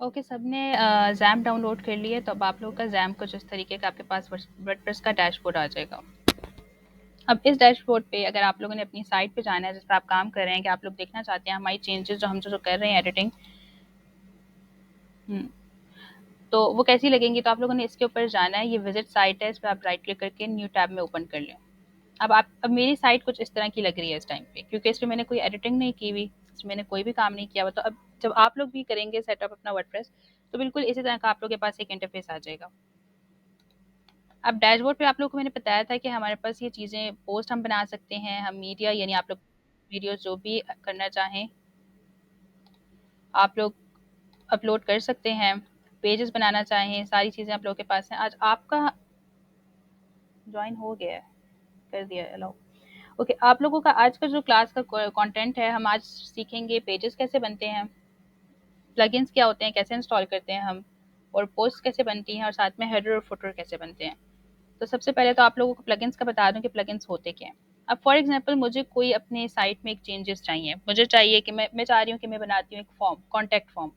Okay, सबने XAMPP download कर लिया है, तो अब आप लोगों का ज़ैम्प कुछ इस तरीके का आपके पास वर्डप्रेस का डैशबोर्ड आ जाएगा। अब इस डैशबोर्ड पे अगर आप लोगों ने अपनी साइट पे जाना है जिस पर आप काम कर रहे हैं कि आप लोग देखना चाहते हैं हमारी चेंजेस जो हम जो कर रहे हैं एडिटिंग, तो वो कैसी लगेंगी, तो आप लोगों ने इसके ऊपर जाना है। ये विजिट साइट है, इस पर आप राइट क्लिक करके न्यू टैब में ओपन कर लें। अब मेरी साइट कुछ इस तरह की लग रही है इस टाइम पे, क्योंकि इसमें मैंने कोई एडिटिंग नहीं की हुई, इसमें मैंने कोई भी काम नहीं किया हुआ। तो अब जब आप लोग भी करेंगे सेटअप अपना वर्डप्रेस, तो बिल्कुल इसी तरह का आप लोग के पास एक इंटरफेस आ जाएगा। अब डैशबोर्ड पे आप लोग को मैंने बताया था कि हमारे पास ये चीज़ें पोस्ट हम बना सकते हैं, हम मीडिया यानी आप लोग वीडियोस जो भी करना चाहें आप लोग अपलोड कर सकते हैं, पेजेस बनाना चाहें, सारी चीज़ें आप लोगों के पास हैं। आज आपका ज्वाइन हो गया है, कर दिया है अलाउ। ओके, आप लोगों का आज का जो क्लास का कंटेंट है, हम आज सीखेंगे पेजेस कैसे बनते हैं, प्लगइन्स क्या होते हैं, कैसे इंस्टॉल करते हैं हम, और पोस्ट कैसे बनती हैं, और साथ में हेडर और फुटर कैसे बनते हैं। तो सबसे पहले तो आप लोगों को प्लगइन्स का बता दूं कि प्लगइन्स होते क्या हैं। अब फॉर एग्जांपल मुझे कोई अपने साइट में एक चेंजेस चाहिए, मुझे चाहिए कि मैं चाह रही हूँ कि मैं बनाती हूँ एक फॉर्म, कॉन्टैक्ट फॉर्म।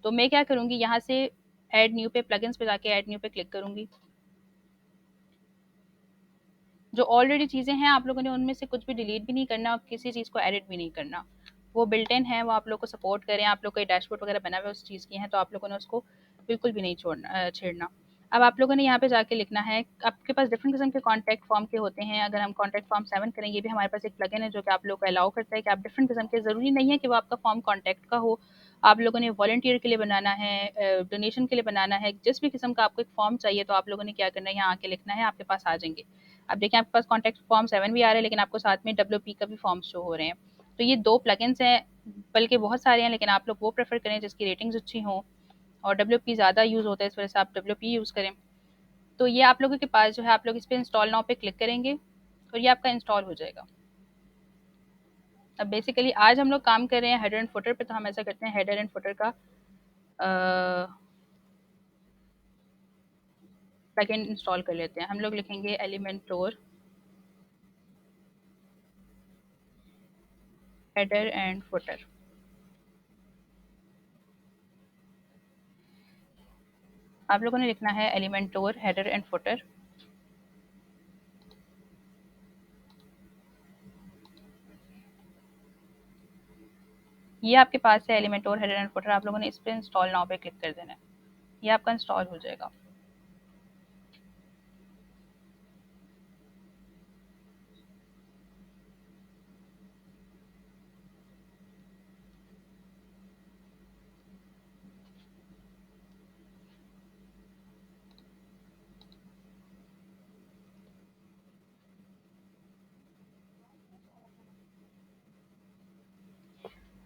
तो मैं क्या करूँगी, यहाँ से ऐड न्यू पे, प्लगइन्स पे जाके ऐड न्यू पे क्लिक करूँगी। जो ऑलरेडी चीज़ें हैं आप लोगों ने उनमें से कुछ भी डिलीट भी नहीं करना और किसी चीज़ को एडिट भी नहीं करना। वो बिल्ट इन है, वो आप लोग को सपोर्ट करें। आप लोग का डैशबोर्ड वगैरह बना हुआ है उस चीज़ की है, तो आप लोगों ने उसको बिल्कुल भी नहीं छेड़ना। अब आप लोगों ने यहाँ पे जाके लिखना है, आपके पास डिफरेंट किस्म के कॉन्टैक्ट फॉर्म के होते हैं। अगर हम कॉन्टैक्ट फॉर्म 7 करें, ये भी हमारे पास एक प्लगइन है जो कि आप लोग को अलाउ करता है कि आप डिफरेंट किस्म के, ज़रूरी नहीं है कि वो आपका फॉर्म कॉन्टैक्ट का हो। आप लोगों ने वॉलंटियर के लिए बनाना है, डोनेशन के लिए बनाना है, जिस भी किस्म का आपको एक फॉर्म चाहिए, तो आप लोगों ने क्या करना है, यहाँ आके लिखना है, आपके पास आ जाएंगे। अब देखिए आपके पास कॉन्टैक्ट फॉर्म 7 भी आ रहा है, लेकिन आपको साथ में डब्ल्यू का भी फॉर्म शो हो रहे हैं। तो ये 2 प्लगइन्स हैं, बल्कि बहुत सारे हैं, लेकिन आप लोग वो प्रेफ़र करें जिसकी रेटिंग्स अच्छी हों, और डब्ल्यू ज़्यादा यूज़ होता है, इस वजह से आप डब्ल्यू यूज़ करें। तो ये आप लोगों के पास जो है, आप लोग इस पे इंस्टॉल नाउ पे क्लिक करेंगे और ये आपका इंस्टॉल हो जाएगा। अब बेसिकली आज हम लोग काम कर रहे हैं हेडर एंड फुटर पे, तो हम ऐसा करते हैं हेडर एंड फुटर का प्लगइन इंस्टॉल कर लेते हैं। हम लोग लिखेंगे एलिमेंटोर हेडर एंड फुटर। आप लोगों ने लिखना है एलिमेंटोर हेडर एंड फुटर। ये आपके पास है एलिमेंटोर हेडर एंड फुटर, आप लोगों ने इस पे इंस्टॉल नाउ पे क्लिक कर देना है। ये आपका इंस्टॉल हो जाएगा।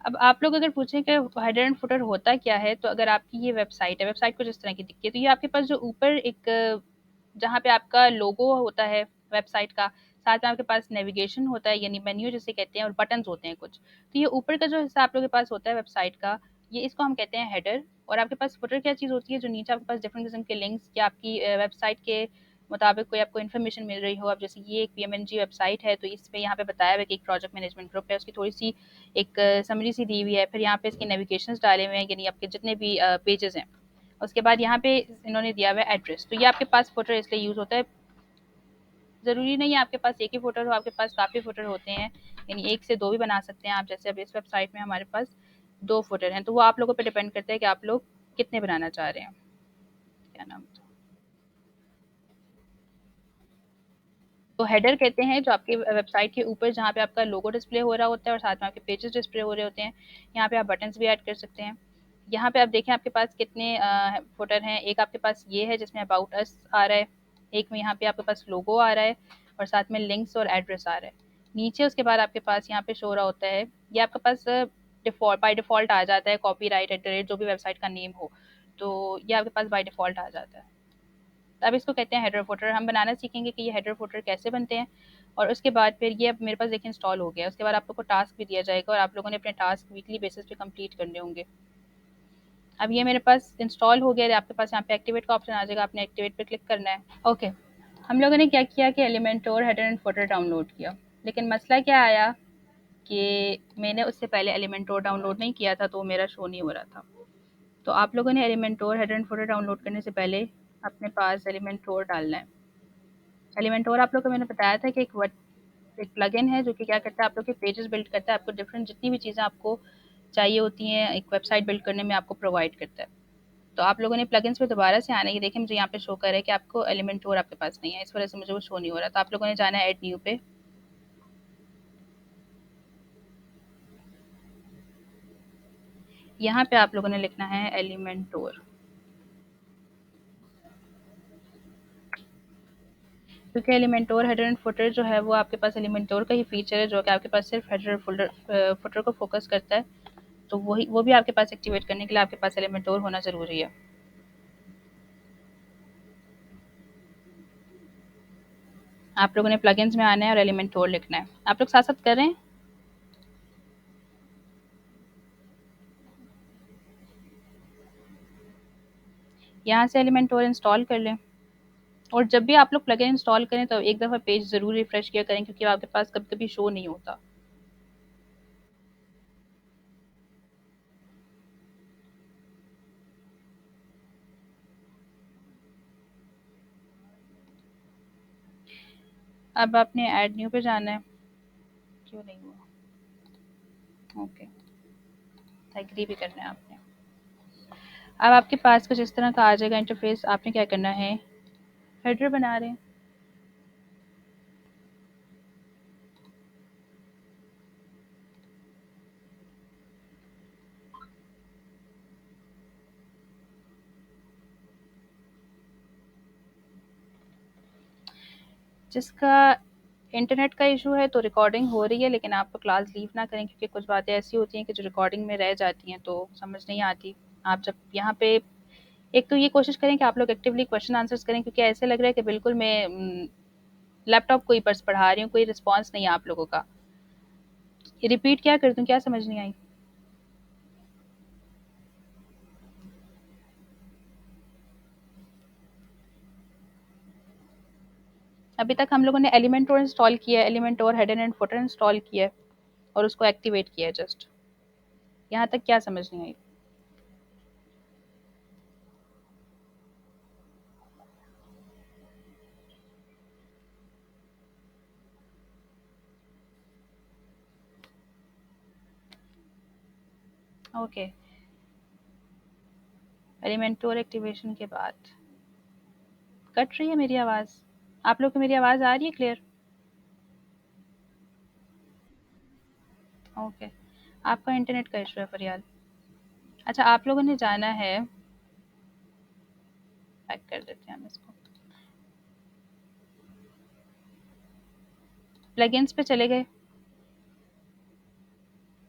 अब आप लोग अगर पूछें कि हेडर एंड फुटर होता क्या है, तो अगर आपकी ये वेबसाइट है, वेबसाइट कुछ इस तरह की दिखती है, तो ये आपके पास जो ऊपर एक जहाँ पे आपका लोगो होता है वेबसाइट का, साथ में आपके पास नेविगेशन होता है यानी मेन्यू जिसे कहते हैं, और बटन्स होते हैं कुछ। तो ये ऊपर का जो हिस्सा आप लोगों के पास होता है वेबसाइट का, ये इसको हम कहते हैं हेडर। और आपके पास फुटर क्या चीज़ होती है, जो नीचे आपके पास डिफरेंट किस्म के लिंक्स या आपकी वेबसाइट के मुताबिक कोई आपको इन्फॉर्मेशन मिल रही हो। अब जैसे ये एक पीएमएनजी वेबसाइट है, तो इस पे यहाँ पे बताया हुआ है कि एक प्रोजेक्ट मैनेजमेंट ग्रुप है, उसकी थोड़ी सी एक समरी सी दी हुई है। फिर यहाँ पे इसके नेविगेशंस डाले हुए हैं, यानी आपके जितने भी पेजेस हैं। उसके बाद यहाँ पे इन्होंने दिया हुआ है एड्रेस। तो ये आपके पास फुटर इसलिए यूज़ होता है। ज़रूरी नहीं है आपके पास एक ही फुटर हो, आपके पास काफ़ी फुटर होते हैं, यानी एक से दो भी बना सकते हैं आप। जैसे अब इस वेबसाइट में हमारे पास 2 फुटर हैं, तो वो आप लोगों पे डिपेंड करता है कि आप लोग कितने बनाना चाह रहे हैं। क्या नाम था, तो हेडर कहते हैं जो आपके वेबसाइट के ऊपर जहाँ पे आपका लोगो डिस्प्ले हो रहा होता है और साथ में आपके पेजेस डिस्प्ले हो रहे होते हैं। यहाँ पे आप बटन्स भी ऐड कर सकते हैं। यहाँ पे आप देखें आपके पास कितने फुटर हैं। एक आपके पास ये है जिसमें अबाउट अस आ रहा है, एक में यहाँ पे आपके पास लोगो आ रहा है, और साथ में लिंक्स और एड्रेस आ रहा है नीचे। उसके बाद आपके पास यहाँ पे शो रहा होता है, ये आपके पास डिफ़ॉल्ट बाय डिफ़ॉल्ट आ जाता है, कॉपीराइट एट द रेट जो भी वेबसाइट का नेम हो, तो ये आपके पास बाय डिफ़ॉल्ट आ जाता है। अब इसको कहते हैं हेडर फुटर। हम बनाना सीखेंगे कि ये हेडर फुटर कैसे बनते हैं। और उसके बाद फिर ये अब मेरे पास देखिए इंस्टॉल हो गया। उसके बाद आप लोग को टास्क भी दिया जाएगा और आप लोगों ने अपने टास्क वीकली बेसिस पे कंप्लीट करने होंगे। अब ये मेरे पास इंस्टॉल हो गया। आपके पास यहाँ पे एक्टिवेट का ऑप्शन आ जाएगा, आपने एक्टिवेट पे क्लिक करना है। ओके, हम लोगों ने क्या किया कि एलिमेंटोर हेडर एंड फुटर डाउनलोड किया, लेकिन मसला क्या आया कि मैंने उससे पहले एलिमेंटोर डाउनलोड नहीं किया था, तो वो मेरा शो नहीं हो रहा था। तो आप लोगों ने एलिमेंटोर हेडर एंड फुटर डाउनलोड करने से पहले अपने पास एलिमेंटोर डालना है। एलिमेंटोर आप लोग को मैंने बताया था कि एक प्लगइन है जो कि क्या करता है, आप लोग के पेजेस बिल्ड करता है, आपको डिफरेंट जितनी भी चीज़ें आपको चाहिए होती हैं एक वेबसाइट बिल्ड करने में आपको प्रोवाइड करता है। तो आप लोगों ने प्लगइन्स पे दोबारा से आना है। ये देखिए मुझे यहाँ पे शो कर रहा है कि आपको एलिमेंटोर आपके पास नहीं है, इस वजह से मुझे वो शो नहीं हो रहा। तो आप लोगों ने जाना है ऐड न्यू पे। यहाँ पे आप लोगों ने लिखना है एलिमेंटोर, क्योंकि एलिमेंटोर हेडर एंड फुटर जो है वो आपके पास एलिमेंटोर का ही फीचर है जो कि आपके पास सिर्फ हेडर फुटर को फोकस करता है। तो वही वो भी आपके पास एक्टिवेट करने के लिए आपके पास एलिमेंटोर होना ज़रूरी है। आप लोगों ने प्लगइन्स में आना है और एलिमेंटोर लिखना है। आप लोग साथ साथ कर रहे हैं। यहाँ से एलिमेंटोर इंस्टॉल कर लें। और जब भी आप लोग प्लगइन इंस्टॉल करें तो एक दफ़ा पेज ज़रूर रिफ्रेश किया करें, क्योंकि आपके पास कभी कभी शो नहीं होता। अब आपने ऐड न्यू पे जाना है। क्यों नहीं हुआ? ओके, एग्री भी करना है आपने। अब आपके पास कुछ इस तरह का आ जाएगा इंटरफेस। आपने क्या करना है, हेडर बना रहे हैं। जिसका इंटरनेट का इशू है तो रिकॉर्डिंग हो रही है, लेकिन आप क्लास लीव ना करें, क्योंकि कुछ बातें ऐसी होती हैं कि जो रिकॉर्डिंग में रह जाती हैं तो समझ नहीं आती। आप जब यहाँ पे एक तो ये कोशिश करें कि आप लोग एक्टिवली क्वेश्चन आंसर्स करें, क्योंकि ऐसे लग रहा है कि बिल्कुल मैं लैपटॉप को ही बस पढ़ा रही हूँ, कोई रिस्पॉन्स नहीं है आप लोगों का। रिपीट क्या कर दूँ, क्या समझ नहीं आई? अभी तक हम लोगों ने एलिमेंटोर इंस्टॉल किया है, एलिमेंटोर हेडर एंड फुटर इंस्टॉल किया है और उसको एक्टिवेट किया है जस्ट। यहाँ तक क्या समझ नहीं आई? ओके, एलिमेंटोर एक्टिवेशन के बाद कट रही है मेरी आवाज़? आप लोग को मेरी आवाज़ आ रही है क्लियर? ओके, आपका इंटरनेट का इशू है फरियाल। अच्छा, आप लोगों ने जाना है, पैक कर देते हैं हम इसको। प्लगइन्स पे चले गए।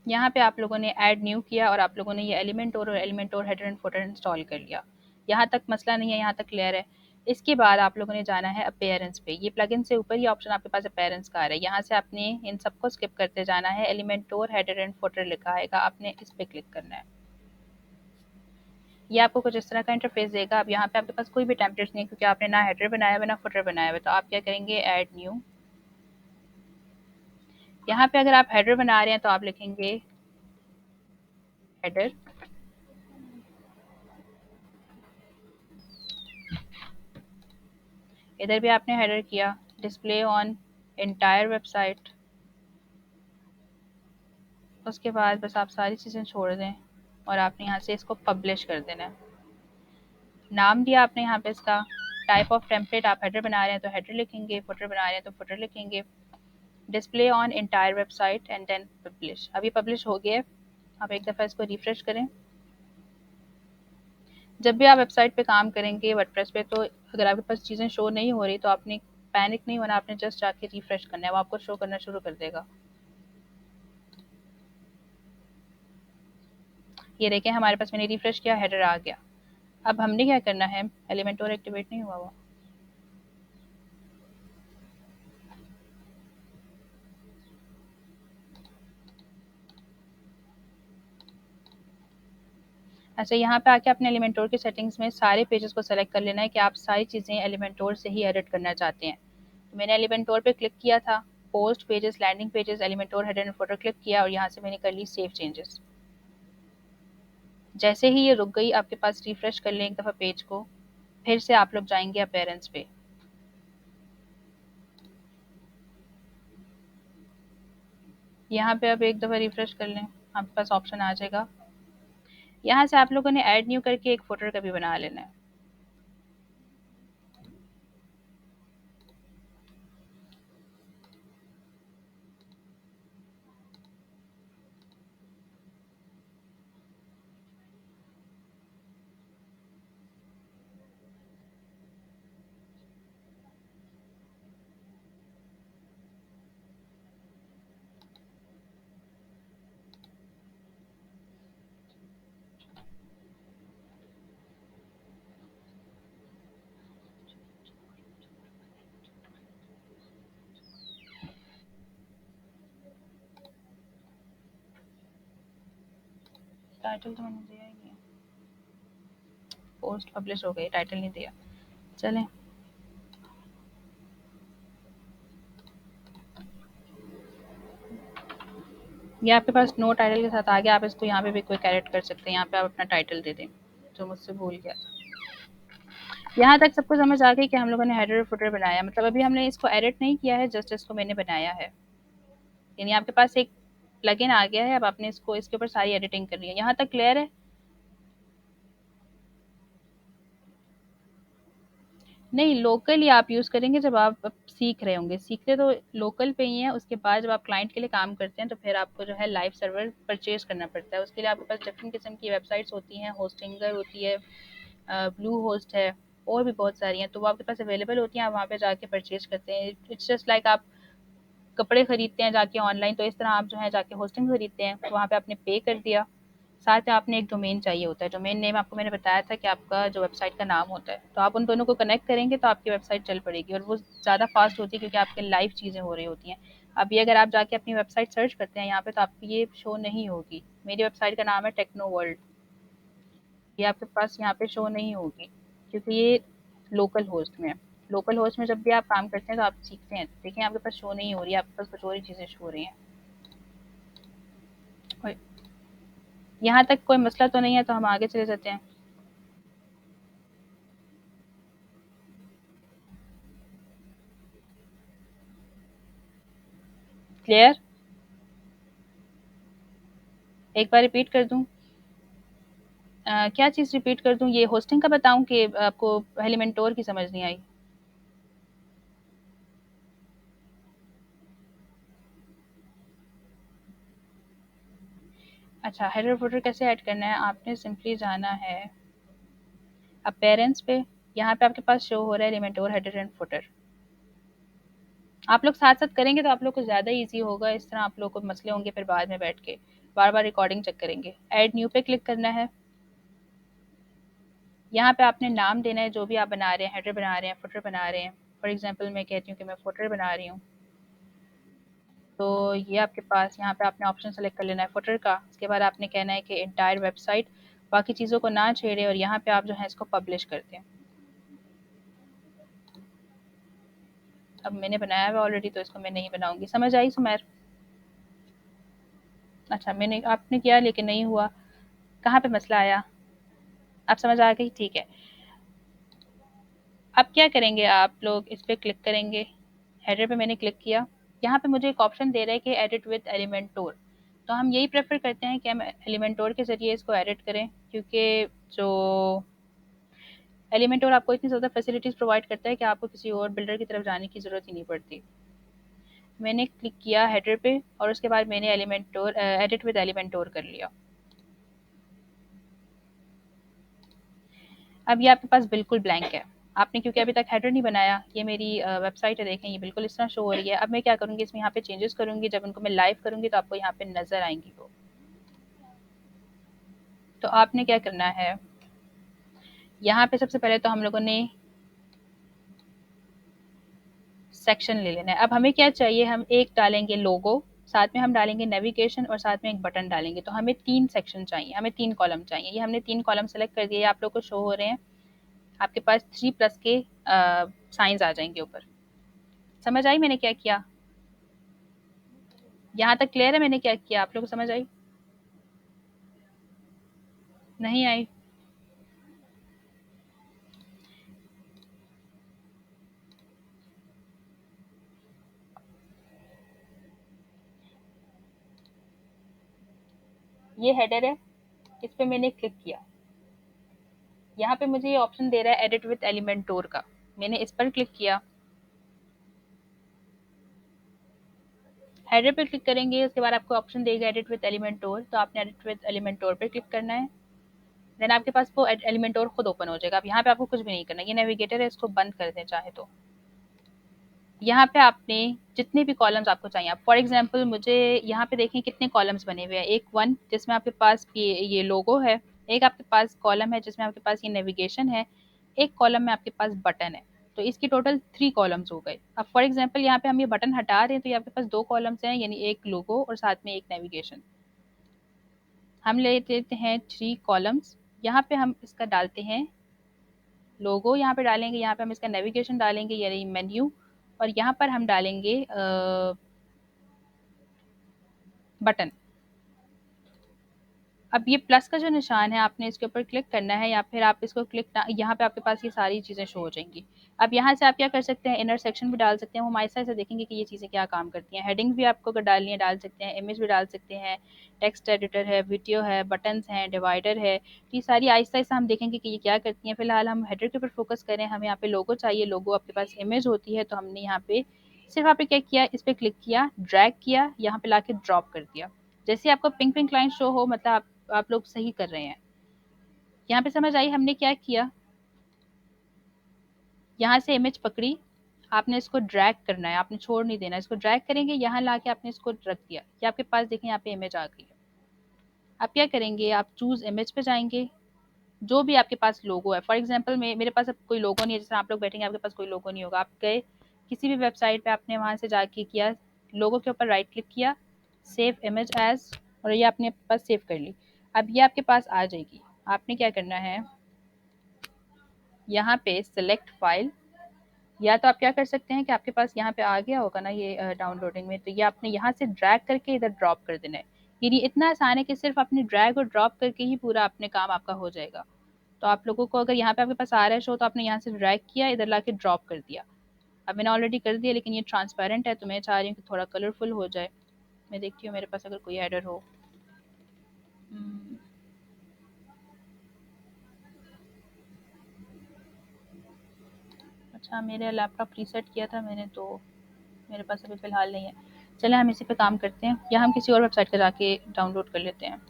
यहाँ पे आप लोगों ने ऐड न्यू किया और आप लोगों ने ये एलिमेंटोर और एलिमेंटोर हेडर एंड फुटर इंस्टॉल कर लिया। यहाँ तक मसला नहीं है, यहाँ तक क्लियर है। इसके बाद आप लोगों ने जाना है अपीयरेंस पे। ये प्लगइन से ऊपर ही ऑप्शन आपके पास अपीयरेंस का आ रहा है। यहाँ से आपने इन सबको स्किप करते जाना है। एलिमेंटोर हेडर एंड फुटर लिखा आएगा, आपने इस पे क्लिक करना है। ये आपको कुछ इस तरह का इंटरफेस देगा। अब यहाँ पे आपके पास कोई भी टेम्पलेट्स नहीं है, क्योंकि आपने ना हेडर बनाया हुआ ना फुटर बनाया हुआ। तो आप क्या करेंगे, ऐड न्यू। यहाँ पे अगर आप हेडर बना रहे हैं तो आप लिखेंगे हेडर। इधर भी आपने हेडर किया, डिस्प्ले ऑन एंटायर वेबसाइट। उसके बाद बस आप सारी चीज़ें छोड़ दें और आपने यहाँ से इसको पब्लिश कर देना है। नाम दिया आपने यहाँ पे इसका, टाइप ऑफ टेम्पलेट, आप हेडर बना रहे हैं तो हेडर लिखेंगे, फुटर बना रहे हैं तो फुटर लिखेंगे। Display on entire website and then publish. अभी पब्लिश हो गया है। आप एक दफ़ा इसको रिफ्रेश करें। जब भी आप वेबसाइट पे काम करेंगे वर्डप्रेस पे, तो अगर आपके पास चीज़ें शो नहीं हो रही तो आपने पैनिक नहीं होना, आपने जस्ट जाके रिफ्रेश करना है, वो आपको शो करना शुरू कर देगा। ये देखें हमारे पास, मैंने रिफ्रेश किया, हेडर आ गया। अब हमने क्या करना है, एलिमेंटोर एक्टिवेट नहीं हुआ वो। अच्छा, यहाँ पे आके अपने एलिमेंटोर की सेटिंग्स में सारे पेजेस को सेलेक्ट कर लेना है कि आप सारी चीज़ें एलिमेंटोर से ही एडिट करना चाहते हैं। तो मैंने एलिमेंटोर पे क्लिक किया था, post pages, landing pages, Elementor header and footer click किया और यहाँ से मैंने कर ली सेव चेंजेस। जैसे ही ये रुक गई आपके पास, रिफ्रेश कर लें एक दफ़ा पेज को, फिर से आप लोग जाएंगे अपीयरेंस पे। यहाँ पे आप एक दफ़ा रिफ्रेश कर लें, आपके पास ऑप्शन आ जाएगा। यहाँ से आप लोगों ने ऐड न्यू करके एक फोल्डर का भी बना लेना है। टाइटल तो मैंने दिया ही नहीं है, पोस्ट पब्लिश हो गई, टाइटल नहीं दिया। चलें, ये आपके पास नो टाइटल के साथ आ गया। आप इसको यहाँ पे भी कोई कैरेक्ट कर सकते हैं। यहाँ पे आप अपना टाइटल दे दें, जो मुझसे भूल गया था। यहाँ तक सबको समझ आ गई कि हम लोगों ने हेडर और फुटर बनाया, मतलब अभी हमने इसको एडिट नहीं किया है, जस्ट इसको मैंने बनाया है। यानी आपके पास एक प्लगइन आ गया है, अब आपने इसको, इसके ऊपर सारी एडिटिंग करनी है। यहाँ तक क्लियर है? नहीं, लोकल ही आप यूज़ करेंगे जब आप अब सीख रहे होंगे। सीखते तो लोकल पे ही हैं, उसके बाद जब आप क्लाइंट के लिए काम करते हैं तो फिर आपको जो है लाइव सर्वर परचेज़ करना पड़ता है। उसके लिए आपके पास डिफरेंट किस्म की वेबसाइट्स होती हैं, होस्टिंगर होती है, ब्लू होस्ट है, और भी बहुत सारी हैं, तो वो आपके पास अवेलेबल होती हैं। आप वहाँ पे जाके परचेज़ करते हैं। इट्स जस्ट लाइक आप कपड़े खरीदते हैं जाके ऑनलाइन, तो इस तरह आप जो है जाके होस्टिंग खरीदते हैं, तो वहाँ पे आपने पे कर दिया। साथ में आपने एक डोमेन चाहिए होता है। डोमेन नेम आपको मैंने बताया था कि आपका जो वेबसाइट का नाम होता है, तो आप उन दोनों को कनेक्ट करेंगे तो आपकी वेबसाइट चल पड़ेगी, और वो ज़्यादा फास्ट होती है क्योंकि आपके लाइव चीज़ें हो रही होती हैं। अभी अगर आप जाके अपनी वेबसाइट सर्च करते हैं यहाँ पे, तो आपकी ये शो नहीं होगी। मेरी वेबसाइट का नाम है टेक्नो वर्ल्ड, ये आपके पास यहाँ पे शो नहीं होगी क्योंकि ये लोकल होस्ट में है। लोकल होस्ट में जब भी आप काम करते हैं तो आप सीखते हैं, देखें आपके पास शो नहीं हो रही है, आपके पास कुछ और ही चीज़ें शो हो रही हैं। और यहाँ तक कोई मसला तो नहीं है, तो हम आगे चले जाते हैं। क्लियर? एक बार रिपीट कर दूँ? क्या चीज़ रिपीट कर दूँ? ये होस्टिंग का बताऊँ कि आपको एलिमेंटोर की समझ नहीं आई? अच्छा, हेडर फुटर कैसे ऐड करना है? आपने सिंपली जाना है अपीयरेंस पे, यहाँ पे आपके पास शो हो रहा है एलिमेंटोर हेडर एंड फुटर। आप लोग साथ साथ करेंगे तो आप लोग को ज़्यादा ईजी होगा, इस तरह आप लोग को मसले होंगे फिर बाद में बैठ के बार बार रिकॉर्डिंग चेक करेंगे। ऐड न्यू पे क्लिक करना है। यहाँ पे आपने नाम देना है जो भी आप बना रहे हैं, हेडर बना रहे हैं, फुटर बना रहे हैं। फॉर एग्जांपल मैं कहती हूँ कि मैं फुटर बना रही हूँ, तो ये आपके पास यहाँ पे आपने ऑप्शन सेलेक्ट कर लेना है फुटर का। उसके बाद आपने कहना है कि एंटायर वेबसाइट, बाकी चीज़ों को ना छेड़े, और यहाँ पे आप जो है इसको पब्लिश कर दें। अब मैंने बनाया हुआ ऑलरेडी, तो इसको मैं नहीं बनाऊंगी। समझ आई सुमेर? अच्छा, मैंने, आपने किया लेकिन नहीं हुआ, कहाँ पे मसला आया? आप समझ आ गई? ठीक है। अब क्या करेंगे, आप लोग इस पे क्लिक करेंगे। हेडर पे मैंने क्लिक किया। यहाँ पे मुझे एक ऑप्शन दे रहा है कि एडिट विद एलिमेंटोर, तो हम यही प्रेफर करते हैं कि हम एलिमेंटोर के ज़रिए इसको एडिट करें, क्योंकि जो एलिमेंटोर आपको इतनी ज़्यादा फैसिलिटीज़ प्रोवाइड करता है कि आपको किसी और बिल्डर की तरफ जाने की ज़रूरत ही नहीं पड़ती। मैंने क्लिक किया हेडर पे, और उसके बाद मैंने एलिमेंटोर, एडिट विद एलिमेंटोर कर लिया। अब ये आपके पास बिल्कुल ब्लैंक है। आपने क्योंकि अभी तक हेडर नहीं बनाया, ये मेरी वेबसाइट है, देखें ये बिल्कुल इस तरह शो हो रही है। अब मैं क्या करूँगी, इसमें यहाँ पे चेंजेस करूँगी, जब उनको मैं लाइव करूँगी तो आपको यहाँ पे नज़र आएंगी वो। तो आपने क्या करना है, यहाँ पे सबसे पहले तो हम लोगों ने सेक्शन ले लेना है। अब हमें क्या चाहिए, हम एक डालेंगे लोगो, साथ में हम डालेंगे नेविगेशन, और साथ में एक बटन डालेंगे। तो हमें 3 सेक्शन चाहिए, हमें 3 कॉलम चाहिए। ये हमने 3 कॉलम सेलेक्ट कर दिए, आप लोग को शो हो रहे हैं। आपके पास 3 प्लस के साइंस आ जाएंगे ऊपर। समझ आई मैंने क्या किया? यहाँ तक क्लियर है मैंने क्या किया? आप लोग को समझ आई? नहीं आई। ये हेडर है, इस पे मैंने क्लिक किया। यहाँ पे मुझे ये ऑप्शन दे रहा है एडिट विद एलिमेंटोर का। मैंने इस पर क्लिक किया। हेडर पे क्लिक करेंगे, उसके बाद आपको ऑप्शन देगा एडिट विद एलिमेंटोर, तो आपने एडिट विद एलिमेंटोर पे क्लिक करना है। देन आपके पास वो एलिमेंटोर खुद ओपन हो जाएगा। अब यहाँ पे आपको कुछ भी नहीं करना। ये नेविगेटर है, इसको बंद कर दें चाहे तो। यहाँ पे आपने जितने भी कॉलम्स आपको चाहिए, आप फॉर एग्जांपल मुझे यहाँ पे देखें कितने कॉलम्स बने हुए हैं। एक वन जिसमें आपके पास ये लोगो है, एक आपके पास कॉलम है जिसमें आपके पास ये नेविगेशन है, एक कॉलम में आपके पास बटन है। तो इसकी टोटल 3 कॉलम्स हो गए। अब फॉर एग्जांपल यहाँ पे हम ये बटन हटा रहे हैं, तो ये आपके पास 2 कॉलम्स हैं, यानी एक लोगो और साथ में एक नेविगेशन। हम ले लेते हैं 3 कॉलम्स। यहाँ पे हम इसका डालते हैं लोगो, यहाँ पे डालेंगे, यहाँ पे हम इसका नेविगेशन डालेंगे यानी मेन्यू, और यहाँ पर हम डालेंगे बटन। अब ये प्लस का जो निशान है, आपने इसके ऊपर क्लिक करना है, या फिर आप इसको क्लिक, यहाँ पे आपके पास ये सारी चीज़ें शो हो जाएंगी। अब यहाँ से आप क्या कर सकते हैं, इनर सेक्शन भी डाल सकते हैं। हम आहिस्ता आहिस्ता देखेंगे कि ये चीज़ें क्या काम करती हैं। हेडिंग भी आपको अगर डालनी है डाल सकते हैं, इमेज भी डाल सकते हैं, टेक्स्ट एडिटर है, वीडियो है, बटन्स हैं, डिवाइडर है। तो ये सारी आहिस्ता आहिस्ता हम देखेंगे कि ये क्या करती हैं। फिलहाल हम हेडर के ऊपर फोकस करें। हमें यहाँ पे लोगो चाहिए। लोगो आपके पास इमेज होती है, तो हमने यहाँ पे सिर्फ आपने क्या किया, इस पर क्लिक किया, ड्रैग किया, यहाँ पे लाके ड्रॉप कर दिया। जैसे आपको पिंक पिंक लाइन शो हो, मतलब आप लोग सही कर रहे हैं। यहाँ पे समझ आई हमने क्या किया। यहाँ से इमेज पकड़ी, आपने इसको ड्रैग करना है, आपने छोड़ नहीं देना। इसको ड्रैग करेंगे, यहाँ ला के आपने इसको रख दिया, ये आपके पास देखें यहाँ पे इमेज आ गई है। आप क्या करेंगे, आप चूज इमेज पे जाएंगे। जो भी आपके पास लोगो है, फॉर एग्जाम्पल मेरे पास अब कोई लोगो नहीं है, जैसे आप लोग बैठेंगे आपके पास कोई लोगो नहीं होगा। आप गए किसी भी वेबसाइट पे, आपने वहां से जाके किया, लोगो के ऊपर राइट क्लिक किया, सेव इमेज एज, और ये आपने अपने पास सेव कर ली। अब ये आपके पास आ जाएगी। आपने क्या करना है, यहाँ पे सिलेक्ट फाइल, या तो आप क्या कर सकते हैं कि आपके पास यहाँ पे आ गया होगा ना ये डाउनलोडिंग में, तो ये आपने यहाँ से ड्रैग करके इधर ड्रॉप कर देना है। ये इतना आसान है कि सिर्फ आपने ड्रैग और ड्रॉप करके ही पूरा अपने काम आपका हो जाएगा। तो आप लोगों को अगर यहाँ पे आपके पास आ रहा है शो, तो आपने यहाँ से ड्रैग किया, इधर ला के ड्रॉप कर दिया। अब मैंने ऑलरेडी कर दिया, लेकिन ये ट्रांसपेरेंट है, तो मैं चाह रही हूँ कि थोड़ा कलरफुल हो जाए। मैं देखती हूँ मेरे पास अगर कोई एडर हो। हम्म, अच्छा, मेरे लैपटॉप रीसेट किया था मैंने, तो मेरे पास अभी फ़िलहाल नहीं है। चलें हम इसी पे काम करते हैं, या हम किसी और वेबसाइट पे जाके डाउनलोड कर लेते हैं।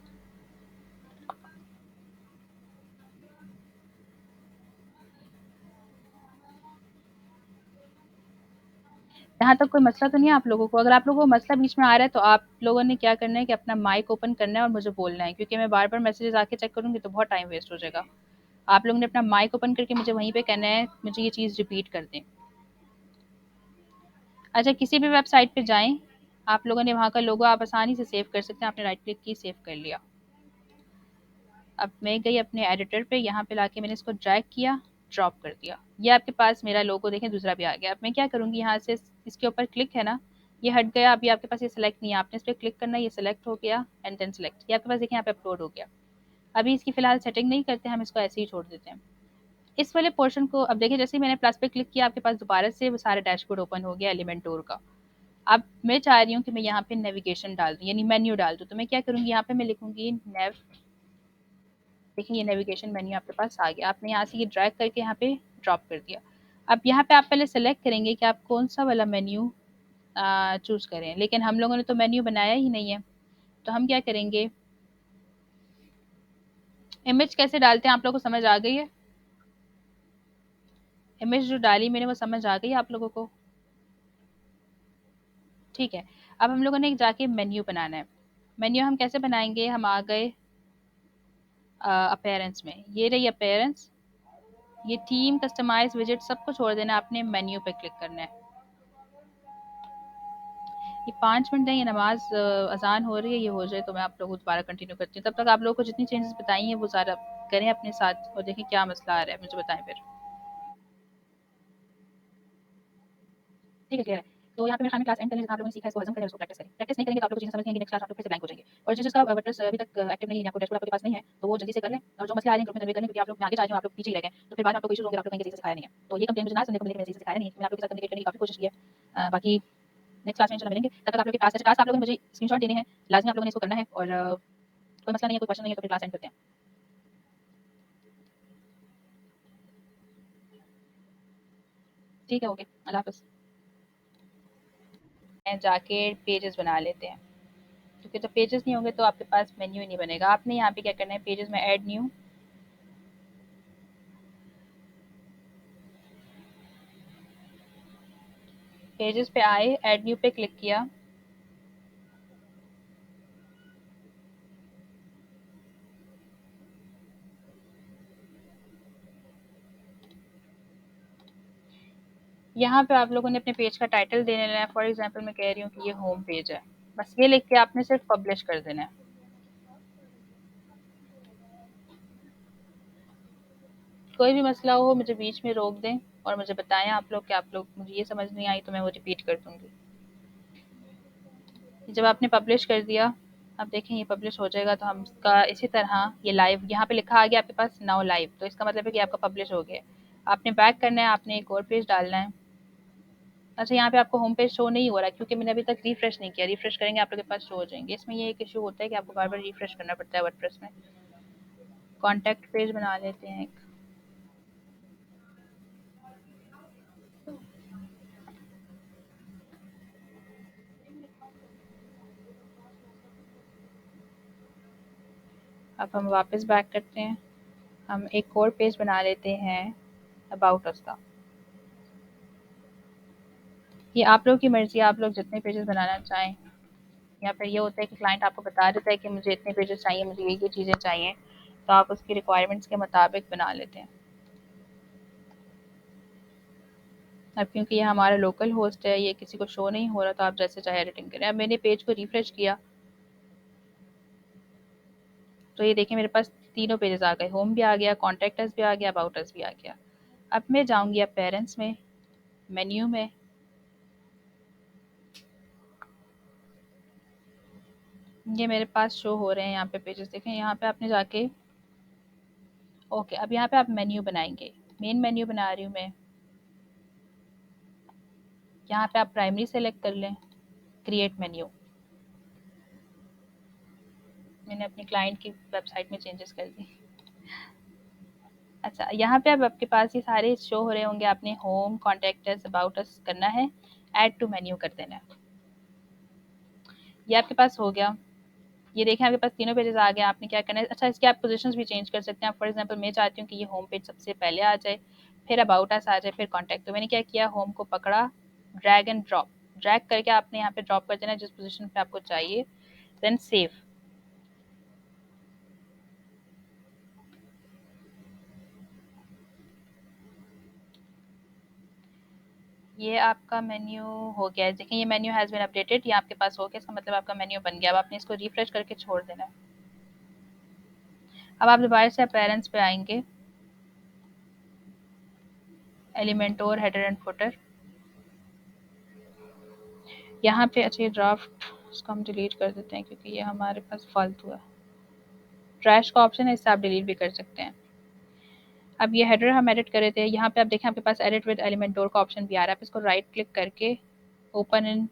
यहाँ तक कोई मसला तो नहीं है आप लोगों को? अगर आप लोगों को मसला बीच में आ रहा है, तो आप लोगों ने क्या करना है कि अपना माइक ओपन करना है और मुझे बोलना है, क्योंकि मैं बार-बार मैसेजेस आके चेक करूँगी तो बहुत टाइम वेस्ट हो जाएगा। आप लोगों ने अपना माइक ओपन करके मुझे वहीं पे कहना है, मुझे ये चीज़ रिपीट कर दें। अच्छा, किसी भी वेबसाइट पे जाएँ, आप लोगों ने वहाँ का लोगो आप आसानी से सेव कर सकते हैं। आपने राइट क्लिक की, सेव कर लिया। अब मैं गई अपने एडिटर पे, यहाँ पे लाके मैंने इसको ड्रैग किया, ड्रॉप कर दिया। ये आपके पास मेरा लोगो देखें दूसरा भी आ गया। अब मैं क्या करूँगी, यहाँ से इसके ऊपर क्लिक है ना, ये हट गया। अभी आपके पास ये सिलेक्ट नहीं है, आपने इस पर क्लिक करना है, ये सिलेक्ट हो गया, एंड देन सिलेक्ट। ये आपके पास देखिए यहाँ पे अपलोड हो गया। अभी इसकी फिलहाल सेटिंग नहीं करते, हम इसको ऐसे ही छोड़ देते हैं। इस वाले पोर्शन को अब देखिए, जैसे ही मैंने प्लस पे क्लिक किया, आपके पास दोबारा से वो सारा डैशबोर्ड ओपन हो गया एलिमेंटोर का। अब मैं चाह रही हूँ कि मैं यहाँ पे नेविगेशन डाल दूँ, यानी मेन्यू डाल दूँ। तो मैं क्या करूँगी, यहाँ पे मैं लिखूंगी नेव। देखिए ये नेविगेशन मेन्यू आपके पास आ गया। आपने यहाँ से ये ड्रैग करके यहाँ पे ड्रॉप कर दिया। अब यहाँ पे आप पहले सेलेक्ट करेंगे कि आप कौन सा वाला मेन्यू चूज़ करें, लेकिन हम लोगों ने तो मेन्यू बनाया ही नहीं है। तो हम क्या करेंगे, इमेज कैसे डालते हैं आप लोगों को समझ आ गई है? इमेज जो डाली मैंने वो समझ आ गई आप लोगों को? ठीक है। अब हम लोगों ने जाके मेन्यू बनाना है। मेन्यू हम कैसे बनाएंगे, हम आ गए अपीयरेंस में, ये रही अपीयरेंस, ये थीम, कस्टमाइज, विजेट, सबको छोड़ देना, आपने मेन्यू पे क्लिक करना है। ये 5 मिनट है, ये नमाज अजान हो रही है, ये हो जाए तो मैं आप लोगों को दोबारा कंटिन्यू करती हूँ। तब तक आप लोगों को जितनी चेंजेस बताई हैं वो सारा करें अपने साथ, और देखें क्या मसला आ रहा है, मुझे बताएं फिर। ठीक है। तो यहाँ पे मेरे ख्याल में क्लास एंड करने जितना आप लोगों ने सीखा है इसको हज़म करें और इसको प्रैक्टिस करें। प्रैक्टिस नहीं करेंगे तो आप लोग चीज़ें समझ नहीं आएँगी, नेक्स्ट क्लास आप लोग फिर से ब्लैंक हो जाएँगे। और जिसका वर्डप्रेस अभी तक एक्टिव नहीं है, आपको डैशबोर्ड आपके पास नहीं है, तो वो जल्दी से कर लें और जो मसले आ रहे हैं ग्रुप में कन्वे कर लें, क्योंकि आप लोग आगे जा रहे हो, आप लोग पीछे ही रह गए, तो फिर बाद में आपको इश्यूज़ होंगे, आप लोग कहेंगे सही से सिखाया नहीं है। तो ये कंप्लेंट मुझे ना सुनने को मिले कि मैंने सही से सिखाया नहीं है, मैंने आप लोगों के साथ कम्युनिकेट करने की काफ़ी कोशिश की है। बाकी नेक्स्ट क्लास में इंशाल्लाह मिलेंगे, तब तक आप लोग के टास्क आप लोगों ने मुझे स्क्रीनशॉट देने हैं, लाज़मी आप लोगों ने इसको करना है और कोई मसला नहीं है, कोई क्वेश्चन नहीं है तो फिर क्लास एंड करते हैं। ठीक है, ओके, अल्लाह हाफ़िज़। जाके पेजेस बना लेते हैं, क्योंकि जब पेजेस नहीं होंगे तो आपके पास मेन्यू ही नहीं बनेगा। आपने यहाँ पे क्या करना है, पेजेस में ऐड न्यू, पेजेस पे आए, ऐड न्यू पे क्लिक किया। यहाँ पे आप लोगों ने अपने पेज का टाइटल देने लेना है। फॉर एग्जांपल मैं कह रही हूँ कि ये होम पेज है, बस ये लिख के आपने सिर्फ पब्लिश कर देना है। कोई भी मसला हो मुझे बीच में रोक दें और मुझे बताएं आप लोग कि आप लोग मुझे ये समझ नहीं आई तो मैं वो रिपीट कर दूंगी। जब आपने पब्लिश कर दिया, अब देखें ये पब्लिश हो जाएगा तो हम इसका इसी तरह ये लाइव यहाँ पे लिखा आ गया आपके पास नाउ लाइव, तो इसका मतलब है कि आपका पब्लिश हो गया। आपने बैक करना है, आपने एक और पेज डालना है। अच्छा, यहाँ पे आपको होम पेज शो नहीं हो रहा है क्योंकि मैंने अभी तक रिफ्रेश नहीं किया। रिफ्रेश करेंगे आप लोग के पास शो हो जाएंगे। इसमें ये एक इशू होता है कि आपको बार बार रिफ्रेश करना पड़ता है वर्डप्रेस में। कॉन्टैक्ट पेज बना लेते हैं एक। अब हम वापस बैक करते हैं, हम एक और पेज बना लेते हैं अबाउट अस का। ये आप लोगों की मर्ज़ी है, आप लोग जितने पेजेस बनाना चाहें, या फिर ये होता है कि क्लाइंट आपको बता देता है कि मुझे इतने पेजेस चाहिए, मुझे ये चीज़ें चाहिए, तो आप उसकी रिक्वायरमेंट्स के मुताबिक बना लेते हैं। अब क्योंकि ये हमारा लोकल होस्ट है, ये किसी को शो नहीं हो रहा, तो आप जैसे चाहे एडिटिंग करें। अब मैंने पेज को रिफ्रेश किया तो ये देखिए मेरे पास तीनों पेजेस आ गए, होम भी आ गया, कॉन्टैक्ट अस भी आ गया, अबाउट अस भी आ गया। अब मैं जाऊँगी अब पेरेंट्स में, मेन्यू में, ये मेरे पास शो हो रहे हैं यहाँ पे पेजेस, देखें यहाँ पे आपने जाके ओके। अब यहाँ पे आप मेन्यू बनाएंगे, मेन मेन्यू बना रही हूँ मैं। यहाँ पे आप प्राइमरी सेलेक्ट कर लें, क्रिएट मेन्यू। मैंने अपनी क्लाइंट की वेबसाइट में चेंजेस कर दी। अच्छा, यहाँ पे अब आपके पास ये सारे शो हो रहे होंगे, आपने home, contact us, about us करना है, ऐड टू मेन्यू कर देना है। ये आपके पास हो गया। ये देखें आपके पास तीनों पेजेस आ गए। आपने क्या करना है, अच्छा इसके आप पोजीशंस भी चेंज कर सकते हैं। फॉर एग्जांपल मैं चाहती हूँ कि ये होम पेज सबसे पहले आ जाए, फिर अबाउट अस आ जाए, फिर कॉन्टैक्ट। तो मैंने क्या किया, होम को पकड़ा, ड्रैग एंड ड्रॉप, ड्रैग करके आपने यहाँ पे ड्रॉप कर देना है जिस पोजीशन पे आपको चाहिए, देन सेव। ये आपका मेन्यू हो गया है। देखिए ये मेन्यू हैज़ बीन अपडेटेड, ये आपके पास हो गया, इसका मतलब आपका मेन्यू बन गया। अब आपने इसको रिफ्रेश करके छोड़ देना है। अब आप दोबारा से पेरेंट्स पे आएंगे, एलिमेंटोर, हेडर एंड फुटर, यहाँ पे। अच्छा ये ड्राफ्ट, इसको हम डिलीट कर देते हैं क्योंकि ये हमारे पास फालतू है। ट्रैश का ऑप्शन है, इससे आप डिलीट भी कर सकते हैं। अब ये हेडर हम एडिट कर रहे थे, यहाँ पे आप देखें आपके पास एडिट विद एलिमेंटोर का ऑप्शन भी आ रहा है। आप इसको राइट क्लिक करके ओपन इन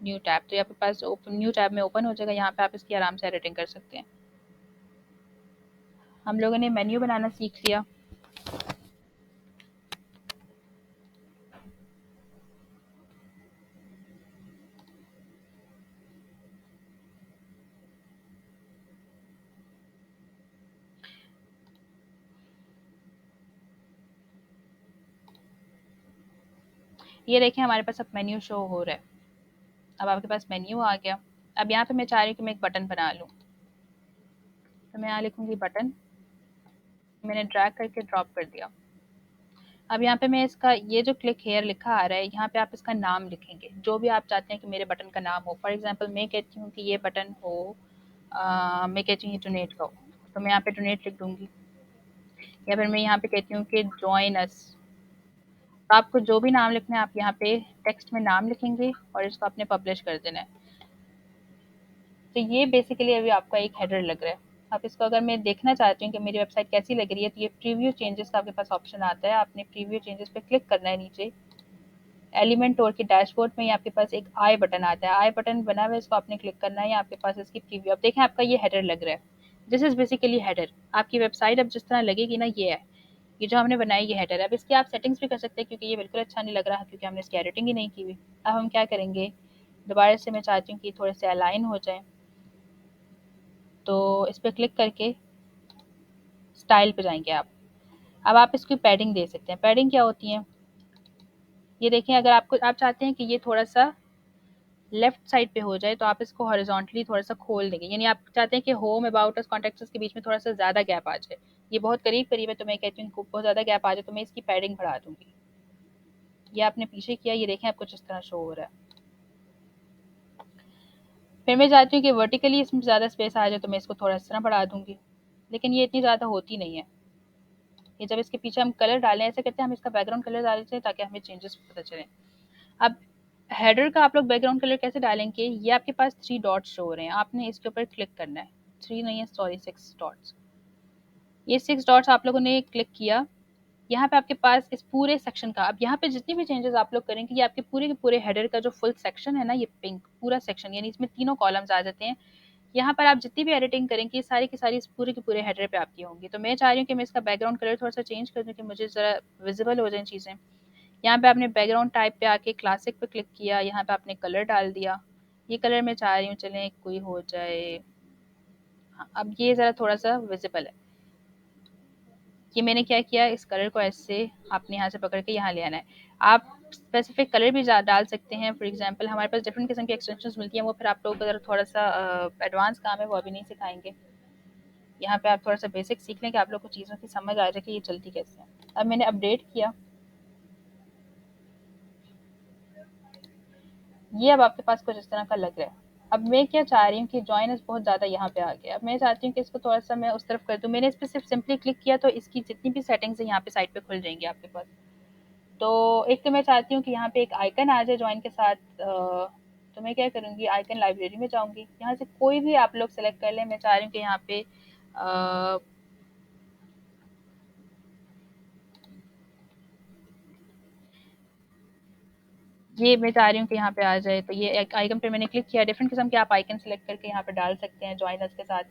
न्यू टैब, तो ये आपके पास ओपन न्यू टैब में ओपन हो जाएगा। यहाँ पे आप इसकी आराम से एडिटिंग कर सकते हैं। हम लोगों ने मेन्यू बनाना सीख लिया। ये देखें हमारे पास अब मेन्यू शो हो रहा है। अब आपके पास मेन्यू आ गया। अब यहाँ पे मैं चाह रही हूँ कि मैं एक बटन बना लूँ, तो मैं यहाँ लिखूँगी बटन, मैंने ड्रैग करके ड्रॉप कर दिया। अब यहाँ पे मैं इसका ये जो क्लिक हेयर लिखा आ रहा है, यहाँ पे आप इसका नाम लिखेंगे जो भी आप चाहते हैं कि मेरे बटन का नाम हो। फॉर एग्जांपल मैं कहती हूँ कि ये बटन हो मैं कहती हूँ ये डोनेट का हो, तो मैं यहाँ पे डोनेट लिख दूँगी। या फिर मैं यहाँ पे कहती हूँ कि जॉइन अस, तो आपको जो भी नाम लिखना है आप यहाँ पे टेक्स्ट में नाम लिखेंगे और इसको आपने पब्लिश कर देना है। तो ये बेसिकली अभी आपका एक हेडर लग रहा है। आप इसको अगर मैं देखना चाहती हूँ कि मेरी वेबसाइट कैसी लग रही है, तो ये प्रीव्यू चेंजेस का आपके पास ऑप्शन आता है। आपने प्रीव्यू चेंजेस पे क्लिक करना है। नीचे एलिमेंटोर के डैशबोर्ड में आपके पास एक आई बटन आता है, आई बटन बना हुआ है, इसको आपने क्लिक करना है। आपके पास इसकी प्रीव्यू, अब देखें आपका ये हेडर लग रहा है। This is basically header. आपकी वेबसाइट अब जिस तरह लगेगी ना, ये है, ये जो हमने बनाई ये हेडर है। अब इसकी आप सेटिंग्स भी कर सकते हैं, क्योंकि ये बिल्कुल अच्छा नहीं लग रहा क्योंकि हमने इसकी एडिटिंग ही नहीं की हुई। अब हम क्या करेंगे, दोबारा से मैं चाहती हूँ कि थोड़े से अलाइन हो जाए, तो इस पर क्लिक करके स्टाइल पे जाएंगे आप। अब आप इसकी पैडिंग दे सकते हैं। पैडिंग क्या होती है, ये देखें, अगर आपको आप चाहते हैं कि ये थोड़ा सा लेफ्ट साइड पे हो जाए, तो आप इसको हॉरिजॉन्टली थोड़ा सा खोल देंगे। यानी आप चाहते हैं कि होम, अबाउट अस, कॉन्टैक्ट्स के बीच में थोड़ा सा ज़्यादा गैप आ जाए। ये बहुत करीब करीब है, तो मैं कहती हूँ इनको बहुत ज़्यादा गैप आ जाए, तो मैं इसकी पैडिंग बढ़ा दूंगी। ये आपने पीछे किया, ये देखें आपको जिस तरह शो हो रहा है। फिर मैं चाहती हूँ कि वर्टिकली इसमें ज़्यादा स्पेस आ जाए, तो मैं इसको थोड़ा इस तरह बढ़ा दूंगी, लेकिन ये इतनी ज़्यादा होती नहीं है। ये जब इसके पीछे हम कलर डालें, ऐसे करते हैं हम इसका बैकग्राउंड कलर डाल देते हैं ताकि हमें चेंजेस पता चलें। अब हेडर का आप लोग बैकग्राउंड कलर कैसे डालेंगे, ये आपके पास 3 डॉट्स शो हो रहे हैं, आपने इसके ऊपर क्लिक करना है। 3 नहीं है, सॉरी, 6 डॉट्स। ये 6 डॉट्स आप लोगों ने क्लिक किया। यहाँ पे आपके पास इस पूरे सेक्शन का, अब यहाँ पे जितनी भी चेंजेस आप लोग करेंगे, ये आपके पूरे के पूरे हेडर का जो फुल सेक्शन है ना, ये पिंक पूरा सेक्शन, यानी इसमें तीनों कॉलम्स आ जाते हैं। यहाँ पर आप जितनी भी एडिटिंग करेंगे, सारी की सारी इस पूरे के पूरे हेडर पे आपकी होंगी। तो मैं चाह रही हूँ कि मैं इसका बैकग्राउंड कलर थोड़ा सा चेंज कर दूँ कि मुझे ज़रा विजिबल हो जाए चीज़ें। यहाँ पे आपने बैकग्राउंड टाइप पे आके क्लासिक पे क्लिक किया, यहाँ पे आपने कलर डाल दिया। ये कलर मैं चाह रही हूँ चलें कोई हो जाए, हाँ, अब ये ज़रा थोड़ा सा विजिबल है। ये मैंने क्या किया, इस कलर को ऐसे आपने यहाँ से पकड़ के यहाँ ले आना है। आप स्पेसिफिक कलर भी डाल सकते हैं। फॉर एग्जांपल हमारे पास डिफरेंट किस्म की एक्सटेंशंस मिलती हैं, वो फिर आप लोग अगर थोड़ा सा एडवांस काम है वो अभी नहीं सिखाएंगे। यहाँ पे आप थोड़ा सा बेसिक सीख लें कि आप लोग को चीज़ों की समझ आ जाए कि ये चलती कैसे है। अब मैंने अपडेट किया, ये अब आपके पास कुछ इस तरह का लग रहा है। अब मैं क्या चाह रही हूँ कि जॉइनर्स बहुत ज़्यादा यहाँ पे आ गया। अब मैं चाहती हूँ कि इसको थोड़ा सा मैं उस तरफ कर दूँ। मैंने इस पर सिर्फ सिंपली क्लिक किया, तो इसकी जितनी भी सेटिंग्स है यहाँ पे साइड पे खुल जाएंगी आपके पास। तो एक तो मैं चाहती हूँ कि यहाँ पे एक आइकन आ जाए जॉइन के साथ। तो मैं क्या करूँगी, आइकन लाइब्रेरी में जाऊँगी, यहाँ से कोई भी आप लोग सेलेक्ट कर लें। मैं चाह रही हूँ कि यहाँ पे ये मैं चाह रही हूँ कि यहाँ पे आ जाए। तो ये एक आइकन पे मैंने क्लिक किया। डिफरेंट किस्म के आप आइकन सेलेक्ट करके यहाँ पे डाल सकते हैं जॉइनर्स के साथ।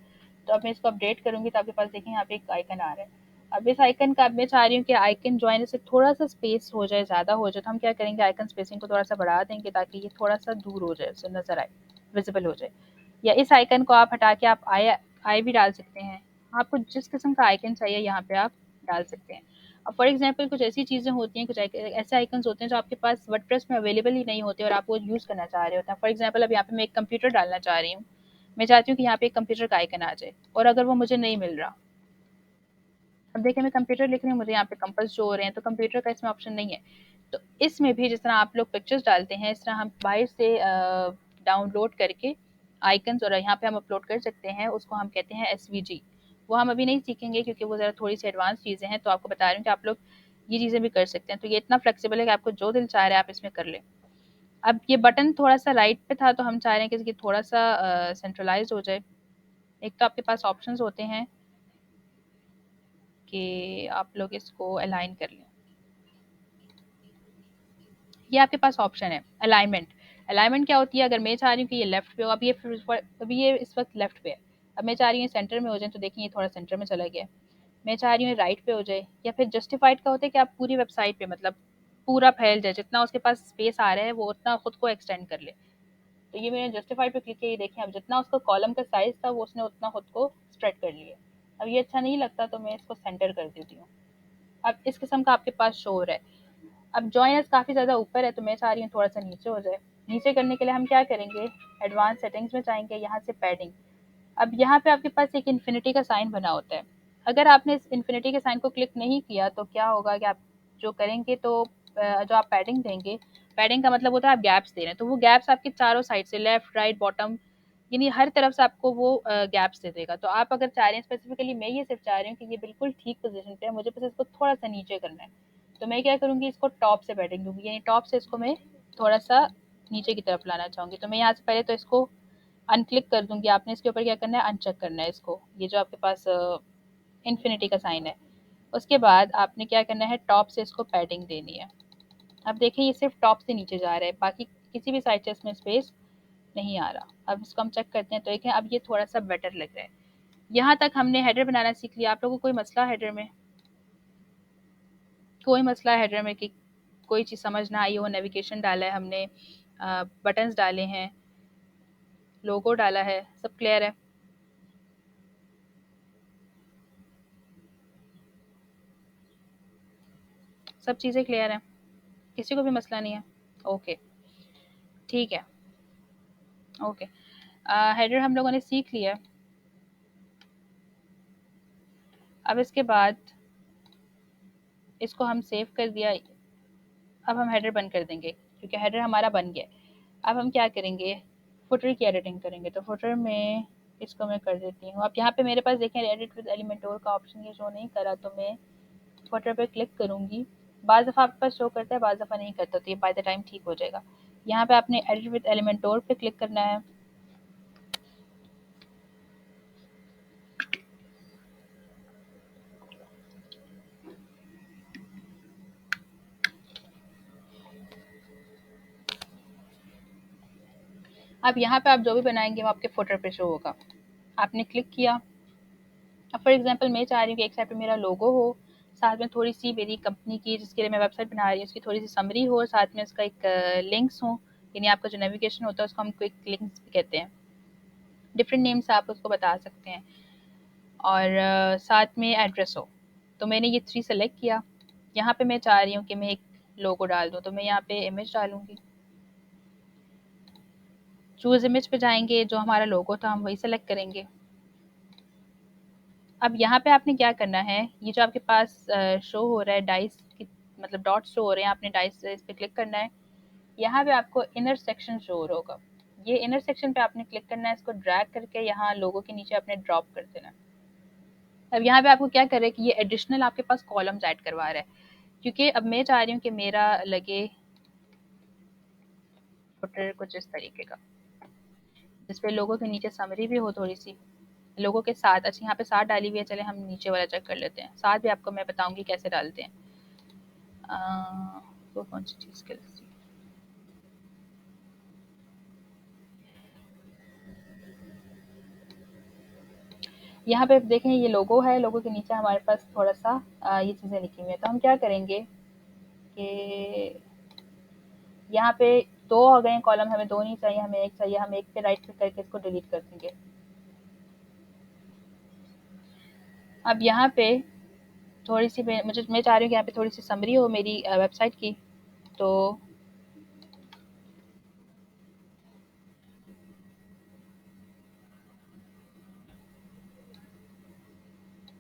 तो अब मैं इसको अपडेट करूँगी, तो आपके पास देखें यहाँ पे एक आइकन आ रहा है। अब इस आइकन का, अब मैं चाह रही हूँ कि आइकन जॉइनर से थोड़ा सा स्पेस हो जाए, ज़्यादा हो जाए। तो हम क्या करेंगे, आइकन स्पेसिंग को थोड़ा सा बढ़ा देंगे ताकि ये थोड़ा सा दूर हो जाए, उससे नज़र आए, विजिबल हो जाए। या इस आइकन को आप हटा के आप आई आई भी डाल सकते हैं। आपको जिस किस्म का आइकन चाहिए यहाँ पे आप डाल सकते हैं। अब फॉर एग्जांपल कुछ ऐसी चीज़ें होती हैं, कुछ ऐसे आइकन्स होते हैं जो आपके पास वर्डप्रेस में अवेलेबल ही नहीं होते और आप वो यूज़ करना चाह रहे होते हैं। फॉर एग्जांपल अब यहाँ पे मैं एक कंप्यूटर डालना चाह रही हूँ। मैं चाहती हूँ कि यहाँ पे एक कंप्यूटर का आइकन आ जाए, और अगर वो मुझे नहीं मिल रहा, अब देखिए मैं कंप्यूटर लिख रही हूँ, मुझे यहाँ पे कंपस शो हो रहे हैं, तो कंप्यूटर का इसमें ऑप्शन नहीं है। तो इसमें भी जिस तरह आप लोग पिक्चर्स डालते हैं, इस तरह हम बाहर से डाउनलोड करके आइकन्स और यहाँ पे हम अपलोड कर सकते हैं। उसको हम कहते हैं एसवीजी। वो हम अभी नहीं सीखेंगे क्योंकि वो ज़रा थोड़ी सी एडवांस चीज़ें हैं, तो आपको बता रही हूँ कि आप लोग ये चीज़ें भी कर सकते हैं। तो ये इतना फ्लेक्सिबल है कि आपको जो दिल चाह रहा है आप इसमें कर लें। अब ये बटन थोड़ा सा राइट पे था, तो हम चाह रहे हैं कि इसकी थोड़ा सा सेंट्रलाइज हो जाए। एक तो आपके पास ऑप्शंस होते हैं कि आप लोग इसको अलाइन कर लें। ये आपके पास ऑप्शन है अलाइनमेंट। अलाइनमेंट क्या होती है, अगर मैं चाह रही हूँ कि ये लेफ्ट पे हो, अभी ये इस वक्त लेफ्ट पे है। अब मैं चाह रही हूँ सेंटर में हो जाए, तो देखिए ये थोड़ा सेंटर में चला गया। मैं चाह रही हूँ राइट पे हो जाए। या फिर जस्टिफाइड का होता है कि आप पूरी वेबसाइट पे, मतलब पूरा फैल जाए, जितना उसके पास स्पेस आ रहा है वो उतना खुद को एक्सटेंड कर ले। तो ये मैंने जस्टिफाइड पे क्लिक किया, ये देखें अब जितना उसका कॉलम का साइज था वो उसने उतना खुद को स्प्रेड कर लिया। अब ये अच्छा नहीं लगता, तो मैं इसको सेंटर कर देती हूँ। अब इस किस्म का आपके पास शो हो रहा है। अब जॉइनर्स काफ़ी ज़्यादा ऊपर है, तो मैं चाह रही हूँ थोड़ा सा नीचे हो जाए। नीचे करने के लिए हम क्या करेंगे, एडवांस सेटिंग्स में जाएंगे, यहाँ से पैडिंग। अब यहाँ पे आपके पास एक इन्फिनिटी का साइन बना होता है। अगर आपने इस इन्फिनिटी के साइन को क्लिक नहीं किया, तो क्या होगा कि आप जो करेंगे, तो जो आप पैडिंग देंगे, पैडिंग का मतलब होता है आप गैप्स दे रहे हैं, तो वो गैप्स आपके चारों साइड से, लेफ्ट राइट बॉटम, यानी हर तरफ से आपको वो गैप्स दे देगा। तो आप अगर चाह रहे हैं स्पेसिफिकली, मैं ये सिर्फ चाह रही हूँ कि ये बिल्कुल ठीक पोजीशन पे है, मुझे बस इसको थोड़ा सा नीचे करना है। तो मैं क्या करूँगी, इसको टॉप से पैडिंग दूँगी, यानी टॉप से इसको मैं थोड़ा-सा नीचे की तरफ लाना चाहूँगी। तो मैं यहाँ से पहले तो इसको अनक्लिक कर दूँगी। आपने इसके ऊपर क्या करना है, अनचेक करना है इसको, ये जो आपके पास इन्फिनिटी का साइन है। उसके बाद आपने क्या करना है, टॉप से इसको पैडिंग देनी है। अब देखिए ये सिर्फ टॉप से नीचे जा रहा है, बाकी किसी भी साइड से इसमें स्पेस नहीं आ रहा। अब इसको हम चेक करते हैं, तो देखें अब ये थोड़ा सा बेटर लग रहा है। यहाँ तक हमने हेडर बनाना सीख लिया। आप लोगों को कोई मसला हेडर में, कोई मसला हेडर में कि कोई चीज़ समझ ना आई हो? नेविगेशन डाला है हमने, बटन्स डाले हैं, लोगो डाला है, सब क्लियर है? सब चीज़ें क्लियर हैं? किसी को भी मसला नहीं है? ओके, ठीक है, ओके। हेडर हम लोगों ने सीख लिया। अब इसके बाद इसको हम सेव कर दिया। अब हम हेडर बंद कर देंगे क्योंकि हेडर हमारा बन गया। अब हम क्या करेंगे, फुटर की एडिटिंग करेंगे। तो फुटर में इसको मैं कर देती हूँ। अब यहाँ पे मेरे पास देखें एडिट विद एलिमेंटोर का ऑप्शन ये शो नहीं करा, तो मैं फुटर पे क्लिक करूँगी। बाज़ दफ़ा आपके पास शो करता है, बाज़ दफ़ा नहीं करता, तो ये बाय द टाइम ठीक हो जाएगा। यहाँ पे आपने एडिट विद एलिमेंटोर पे क्लिक करना है। अब यहाँ पे आप जो भी बनाएंगे वो आपके फुटर पे शो होगा। आपने क्लिक किया। अब फॉर एग्जांपल मैं चाह रही हूँ कि एक साइड पे मेरा लोगो हो, साथ में थोड़ी सी मेरी कंपनी की जिसके लिए मैं वेबसाइट बना रही हूँ उसकी थोड़ी सी समरी हो, साथ में उसका एक लिंक्स हो, यानी आपका जो नेविगेशन होता है उसको हम क्विक लिंक्स भी कहते हैं, डिफरेंट नेम से आप उसको बता सकते हैं, और साथ में एड्रेस हो। तो मैंने ये 3 सेलेक्ट किया। यहाँ पे मैं चाह रही हूँ कि मैं एक लोगो डाल दूँ, तो मैं यहाँ पे इमेज डालूँगी। चूज़ इमेज पे जाएंगे, जो हमारा लोगो था हम वही सेलेक्ट करेंगे। अब यहाँ पे आपने क्या करना है, ये जो आपके पास शो हो रहा है डाइस की, मतलब डॉट शो हो रहे हैं, आपने डाइस इस पे क्लिक करना है। यहाँ पे आपको इनर सेक्शन शो हो रहा होगा, ये इनर सेक्शन पे आपने क्लिक करना है, इसको ड्रैग करके यहाँ लोगो के नीचे आपने ड्रॉप कर देना है। अब यहाँ पे आपको क्या कर रहा है कि ये एडिशनल आपके पास कॉलम्स ऐड करवा रहा है, क्योंकि अब मैं चाह रही हूँ कि मेरा लगे फुटर कुछ इस तरीके का, जिसपे लोगों के नीचे समरी भी हो थोड़ी सी लोगों के साथ। अच्छा यहाँ पे साथ डाली हुई है, चले हम नीचे वाला चेक कर लेते हैं। साथ भी आपको मैं बताऊंगी कैसे डालते हैं। वो कौन सी चीज़ के लिए? यहाँ पे देखें ये लोगो है, लोगो के नीचे हमारे पास थोड़ा सा ये चीज़ें लिखी हुई है। तो हम क्या करेंगे कि यहाँ पे 2 हो गए कॉलम, हमें 2 नहीं चाहिए, हमें 1 चाहिए। हम एक पे राइट क्लिक करके इसको डिलीट कर देंगे। अब यहाँ पे थोड़ी सी मैं चाह रही हूँ कि यहाँ पे थोड़ी सी समरी हो मेरी वेबसाइट की। तो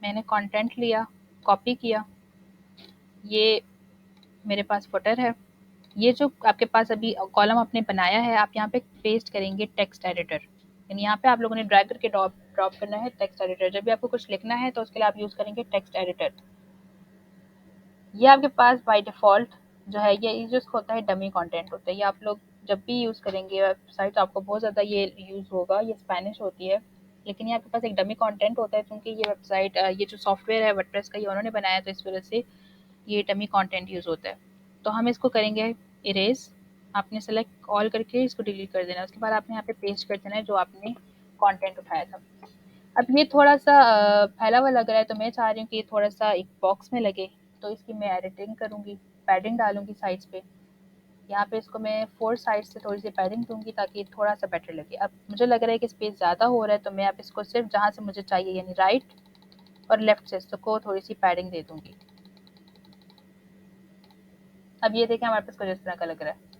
मैंने कंटेंट लिया, कॉपी किया, ये मेरे पास फुटर है। ये जो आपके पास अभी कॉलम आपने बनाया है, आप यहाँ पे पेस्ट करेंगे टेक्स्ट एडिटर, यानी यहाँ पे आप लोगों ने ड्रैग करके ड्रॉप ड्रॉप करना है टेक्स्ट एडिटर। जब भी आपको कुछ लिखना है तो उसके लिए आप यूज़ करेंगे टेक्स्ट एडिटर। ये आपके पास बाय डिफ़ॉल्ट जो है ये जो होता है डमी कंटेंट होता है। ये आप लोग जब भी यूज़ करेंगे वेबसाइट, आपको बहुत ज़्यादा ये यूज़ होगा, ये स्पेनिश होती है, लेकिन ये आपके पास एक डमी कंटेंट होता है, क्योंकि ये वेबसाइट ये जो सॉफ्टवेयर है वर्डप्रेस का ये उन्होंने बनाया, तो इस वजह से ये डमी कंटेंट यूज़ होता है। तो हम इसको करेंगे इरेज। आपने सेलेक्ट ऑल करके इसको डिलीट कर देना है। उसके बाद आपने यहाँ पे पेस्ट कर देना है जो आपने कंटेंट उठाया था। अब ये थोड़ा सा फैला हुआ लग रहा है, तो मैं चाह रही हूँ कि ये थोड़ा सा एक बॉक्स में लगे, तो इसकी मैं एडिटिंग करूँगी, पैडिंग डालूँगी साइड्स पे। यहाँ पे इसको मैं 4 साइड से थोड़ी सी पैडिंग दूँगी ताकि ये थोड़ा सा बेटर लगे। अब मुझे लग रहा है कि स्पेस ज़्यादा हो रहा है, तो मैं अब इसको सिर्फ जहाँ से मुझे चाहिए यानी राइट और लेफ्ट से इसको थोड़ी सी पैडिंग दे दूँगी। अब ये देखें हमारे पास कुछ इस तरह का लग रहा है।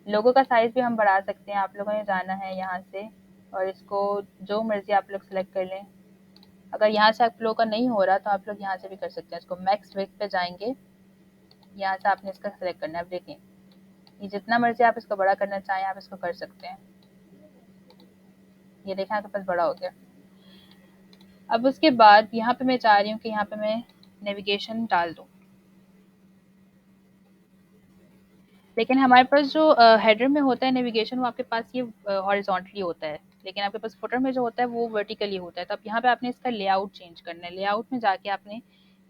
लोगों का साइज़ भी हम बढ़ा सकते हैं। आप लोगों ने जाना है यहाँ से और इसको जो मर्ज़ी आप लोग सेलेक्ट कर लें। अगर यहाँ से आप लोगों का नहीं हो रहा तो आप लोग यहाँ से भी कर सकते हैं। इसको मैक्स विड्थ पे जाएंगे, यहाँ से आपने इसका सेलेक्ट करना है। अब देखें ये जितना मर्ज़ी आप इसको बड़ा करना चाहें आप इसको कर सकते हैं। ये देखें आपके पास बड़ा हो गया। अब उसके बाद यहाँ पे मैं चाह रही हूँ कि यहाँ पे मैं नेविगेशन डाल दूँ। लेकिन हमारे पास जो हेडर में होता है नेविगेशन, वो आपके पास ये हॉरिजॉन्टली होता है, लेकिन आपके पास फुटर में जो होता है वो वर्टिकली होता है। तो अब यहाँ पे आपने इसका लेआउट चेंज करना है। लेआउट में जाके आपने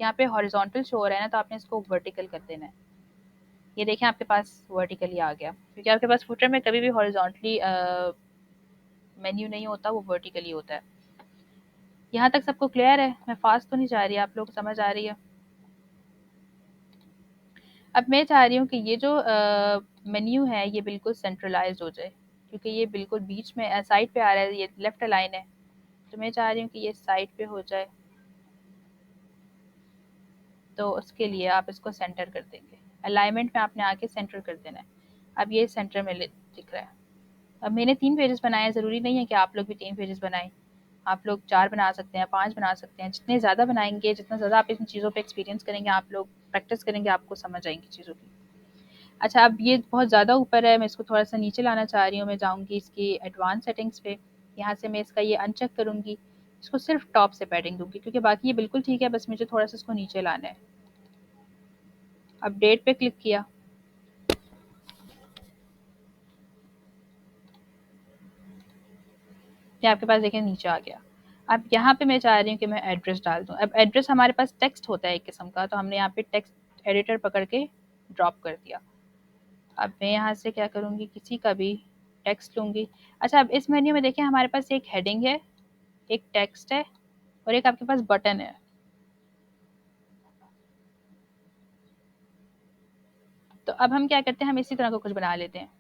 यहाँ पे हॉरिजॉन्टल शो हो रहा है ना, तो आपने इसको वर्टिकल कर देना है। ये देखें आपके पास वर्टिकली आ गया, क्योंकि आपके पास फुटर में कभी भी हॉरिजॉन्टली मेन्यू नहीं होता, वो वर्टिकली होता है। यहाँ तक सबको क्लियर है? मैं फास्ट तो नहीं जा रही, आप लोग समझ आ रही है? अब मैं चाह रही हूँ कि ये जो मेन्यू है ये बिल्कुल सेंट्रलाइज्ड हो जाए, क्योंकि ये बिल्कुल बीच में साइड पे आ रहा है, ये लेफ्ट अलाइन है। तो मैं चाह रही हूँ कि ये साइड पे हो जाए, तो उसके लिए आप इसको सेंटर कर देंगे। अलाइनमेंट में आपने आके सेंटर कर देना है। अब ये सेंटर में दिख रहा है। अब मैंने 3 पेजेस बनाए हैं, ज़रूरी नहीं है कि आप लोग भी 3 पेजेस बनाएं। आप लोग 4 बना सकते हैं, 5 बना सकते हैं। जितने ज़्यादा बनाएंगे, जितना ज़्यादा आप इन चीज़ों पे एक्सपीरियंस करेंगे, आप लोग प्रैक्टिस करेंगे, आपको समझ आएंगी चीज़ों की। अच्छा, अब ये बहुत ज़्यादा ऊपर है, मैं इसको थोड़ा-सा नीचे लाना चाह रही हूँ। मैं जाऊँगी इसकी एडवांस सेटिंग्स पे, यहाँ से मैं इसका ये अनचेक करूँगी, इसको सिर्फ टॉप से पैडिंग दूँगी, क्योंकि बाकी ये बिल्कुल ठीक है, बस मुझे थोड़ा-सा इसको नीचे लाना है। अपडेट पे क्लिक किया, ये आपके पास देखें नीचे आ गया। अब यहाँ पे मैं चाह रही हूँ कि मैं एड्रेस डाल दूँ। अब एड्रेस हमारे पास टेक्स्ट होता है एक किस्म का, तो हमने यहाँ पे टेक्स्ट एडिटर पकड़ के ड्रॉप कर दिया। अब मैं यहाँ से क्या करूँगी, किसी का भी टेक्स्ट लूँगी। अच्छा, अब इस मेन्यू में देखें हमारे पास एक हेडिंग है, एक टेक्स्ट है और एक आपके पास बटन है। तो अब हम क्या करते हैं, हम इसी तरह का कुछ बना लेते हैं।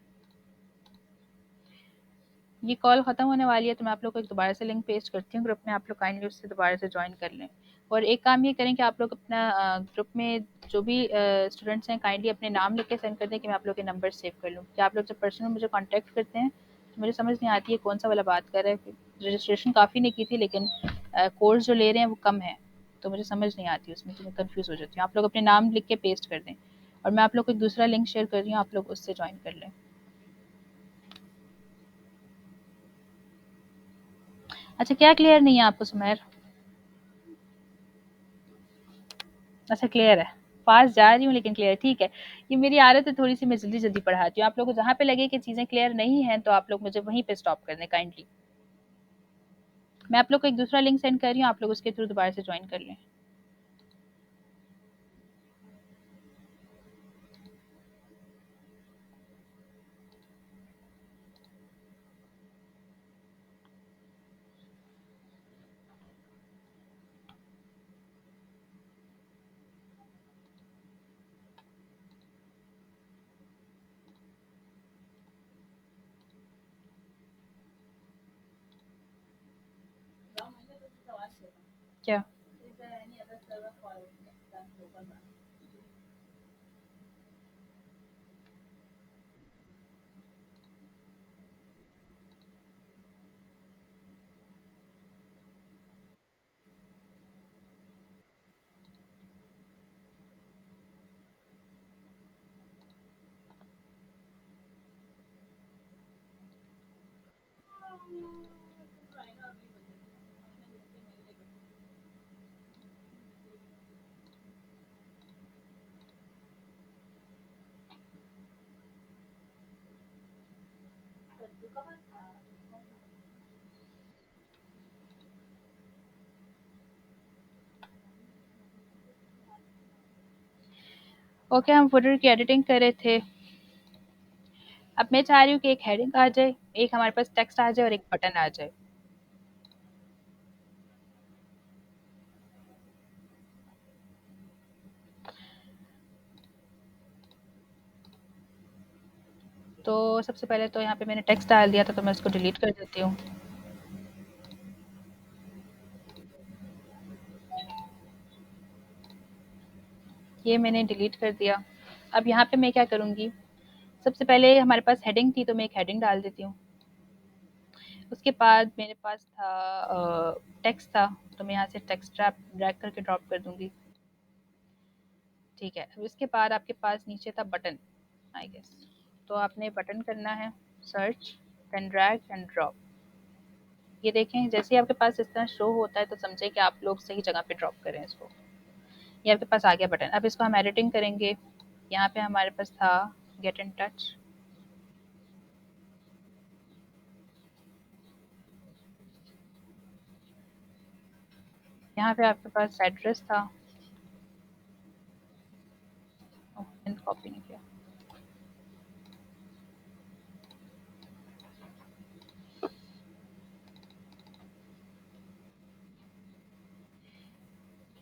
ये कॉल ख़त्म होने वाली है, तो मैं आप लोग को एक दोबारा से लिंक पेस्ट करती हूँ ग्रुप में, आप लोग काइंडली उससे दोबारा से ज्वाइन कर लें। और एक काम ये करें कि आप लोग अपना ग्रुप में जो भी स्टूडेंट्स हैं, काइंडली अपने नाम लिख के सेंड कर दें कि मैं आप लोग के नंबर सेव कर लूँ। कि आप लोग जब पर्सनल मुझे कॉन्टैक्ट करते हैं तो मुझे समझ नहीं आती है कौन सा वाला बात कर रहा है। रजिस्ट्रेशन काफ़ी ने की थी, लेकिन कोर्स जो ले रहे हैं वो कम है, तो मुझे समझ नहीं आती उसमें, तो मैं कन्फ्यूज़ हो जाती हूँ। आप लोग अपने नाम लिख के पेस्ट कर दें, और मैं आप लोग को एक दूसरा लिंक शेयर कर रही हूँ, आप लोग उससे ज्वाइन कर लें। अच्छा, क्या क्लियर नहीं है आपको सुमैर? अच्छा, क्लियर है। फास्ट जा रही हूँ लेकिन क्लियर, ठीक है। ये मेरी आदत है थोड़ी सी, मैं जल्दी जल्दी पढ़ाती हूँ। आप लोगों को जहाँ पे लगे कि चीज़ें क्लियर नहीं हैं, तो आप लोग मुझे वहीं पे स्टॉप कर दें काइंडली। मैं आप लोग को एक दूसरा लिंक सेंड कर रही हूँ, आप लोग उसके थ्रू दोबारा से ज्वाइन कर लें। क्या? ओके, हम फुटर की एडिटिंग कर रहे थे। अब मैं चाह रही हूँ कि एक हेडिंग आ जाए, एक हमारे पास टेक्स्ट आ जाए और एक बटन आ जाए। तो सबसे पहले तो यहाँ पे मैंने टेक्स्ट डाल दिया था, तो मैं उसको डिलीट कर देती हूँ। ये मैंने डिलीट कर दिया। अब यहाँ पे मैं क्या करूँगी, सबसे पहले हमारे पास हेडिंग थी, तो मैं एक हेडिंग डाल देती हूँ। उसके बाद मेरे पास था टेक्स्ट था, तो मैं यहाँ से टेक्स्ट ड्रैग करके ड्रॉप कर दूँगी। ठीक है, अब इसके बाद आपके पास नीचे था बटन, आई गेस। तो आपने बटन करना है, search, then drag and drop. ये देखें, जैसे ही आपके पास इस तरह शो होता है, तो समझे कि आप लोग सही जगह पे ड्रॉप करें इसको। ये आपके पास आ गया बटन। अब इसको हम एडिटिंग करेंगे। यहाँ पे हमारे पास था गेट इन टच। यहाँ पे आपके पास एड्रेस था, मैंने कॉपी नहीं किया।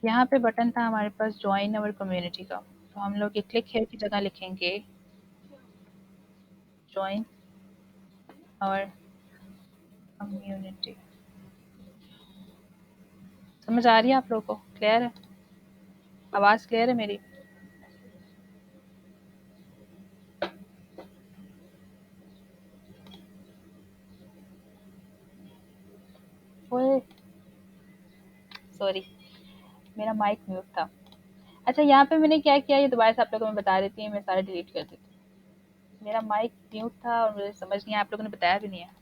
यहाँ पे बटन था हमारे पास ज्वाइन अवर कम्युनिटी का, तो हम लोग ये क्लिक हेयर की जगह लिखेंगे ज्वाइन अवर कम्युनिटी। समझ आ रही है आप लोगों को? क्लियर है? आवाज़ क्लियर है मेरी? ओए सॉरी, मेरा माइक म्यूट था। अच्छा, यहाँ पे मैंने क्या किया ये दोबारा से आप लोगों को मैं बता देती हूँ, मैं सारा डिलीट कर देती हूँ। मेरा माइक म्यूट था और मुझे समझ नहीं आया, आप लोगों ने बताया भी नहीं है।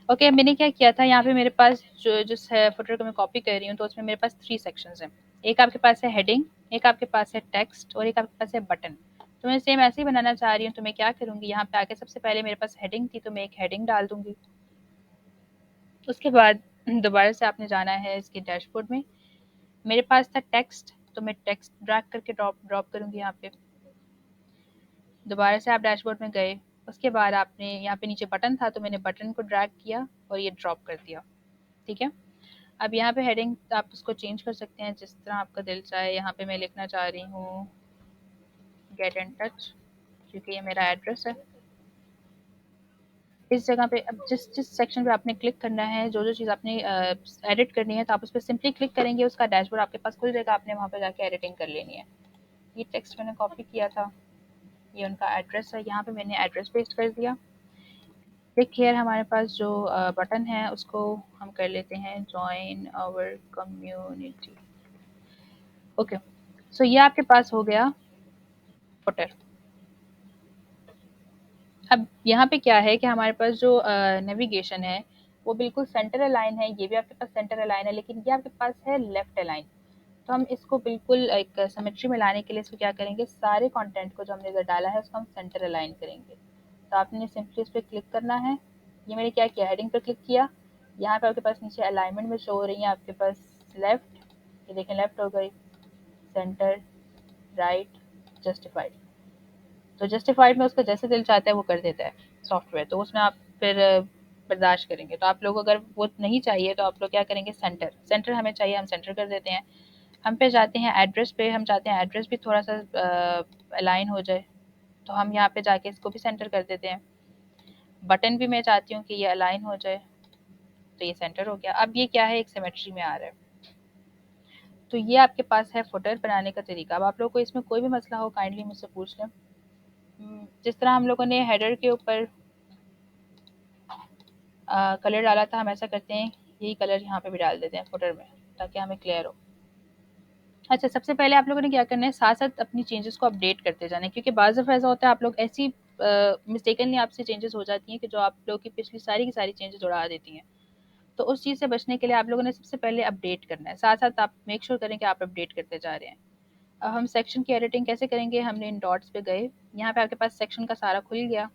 ओके, मैंने क्या किया था, यहाँ पे मेरे पास जो जिस फुटर को मैं कॉपी कर रही हूँ, तो उसमें मेरे पास 3 सेक्शंस हैं। एक आपके पास है हेडिंग, एक आपके पास है टेक्स्ट और एक आपके पास है बटन। तो मैं सेम ऐसे ही बनाना चाह रही हूँ, तो मैं क्या करूँगी, यहाँ पे आके सबसे पहले मेरे पास हेडिंग थी, तो मैं एक हेडिंग डाल दूँगी। उसके बाद दोबारा से आपने जाना है इसके डैशबोर्ड में। मेरे पास था टेक्स्ट, तो मैं टेक्स्ट ड्रैग करके ड्रॉप ड्रॉप करूँगी यहाँ पे। दोबारा से आप डैशबोर्ड में गए, उसके बाद आपने यहाँ पे नीचे बटन था, तो मैंने बटन को ड्रैग किया और ये ड्रॉप कर दिया। ठीक है? अब यहाँ पे हेडिंग आप उसको चेंज कर सकते हैं जिस तरह आपका दिल चाहे। यहाँ पे मैं लिखना चाह रही हूँ गेट इन टच, क्योंकि ये मेरा एड्रेस है। इस जगह पे अब जिस जिस सेक्शन पे आपने क्लिक करना है, जो जो चीज़ आपने एडिट करनी है, तो आप उस पर सिंपली क्लिक करेंगे, उसका डैशबोर्ड आपके पास खुल जाएगा, आपने वहाँ पे जाके एडिटिंग कर लेनी है। ये टेक्स्ट मैंने कॉपी किया था, ये उनका एड्रेस है, यहाँ पे मैंने एड्रेस पेस्ट कर दिया। क्लिक हियर हमारे पास जो बटन है उसको हम कर लेते हैं जॉइन आवर कम्युनिटी। ओके, सो ये आपके पास हो गया फुटर। अब यहाँ पे क्या है कि हमारे पास जो नेविगेशन है वो बिल्कुल सेंटर अलाइन है, ये भी आपके पास सेंटर अलाइन है, लेकिन ये आपके पास है लेफ्ट अलाइन। तो हम इसको बिल्कुल एक सिमेट्री में लाने के लिए इसको क्या करेंगे, सारे कंटेंट को जो हमने इधर डाला है उसको हम सेंटर अलाइन करेंगे। तो आपने सिंपली इस पर क्लिक करना है। ये मैंने क्या किया, हेडिंग पर क्लिक किया, यहाँ पे आपके पास नीचे अलाइनमेंट में शो हो रही है आपके पास लेफ्ट, ये देखें लेफ्ट हो गई, सेंटर, राइट, जस्टिफाइड। तो जस्टिफाइड में उसका जैसे दिल चाहता है वो कर देता है सॉफ्टवेयर, तो उसमें आप फिर बर्दाश्त करेंगे। तो आप लोग अगर वो नहीं चाहिए तो आप लोग क्या करेंगे, सेंटर, सेंटर हमें चाहिए, हम सेंटर कर देते हैं। हम पे जाते हैं एड्रेस पे, हम चाहते हैं एड्रेस भी थोड़ा सा अलाइन हो जाए, तो हम यहाँ पे जाके इसको भी सेंटर कर देते हैं। बटन भी मैं चाहती हूँ कि ये अलाइन हो जाए, तो ये सेंटर हो गया। अब ये क्या है, एक सिमेट्री में आ रहा है। तो ये आपके पास है फुटर बनाने का तरीका। अब आप लोग को इसमें कोई भी मसला हो काइंडली मुझसे पूछ लें। जिस तरह हम लोगों ने हेडर के ऊपर कलर डाला था, हम ऐसा करते हैं यही कलर यहाँ पे भी डाल देते हैं फुटर में, ताकि हमें क्लियर हो। अच्छा, सबसे पहले आप लोगों ने क्या करना है, साथ साथ अपनी चेंजेस को अपडेट करते जाना है, क्योंकि बाज़ दफ़ा ऐसा होता है आप लोग ऐसी मिस्टेकनली आपसे चेंजेस हो जाती हैं कि जो आप लोग की पिछली सारी की सारी चेंजेस उड़ा देती हैं। तो उस चीज़ से बचने के लिए आप लोगों ने सबसे पहले अपडेट करना है, साथ साथ आप मेक श्योर करें कि आप अपडेट करते जा रहे हैं। अब हम सेक्शन की एडिटिंग कैसे करेंगे, हमने इन डॉट्स पे गए, यहाँ पे आपके पास सेक्शन का सारा खुल गया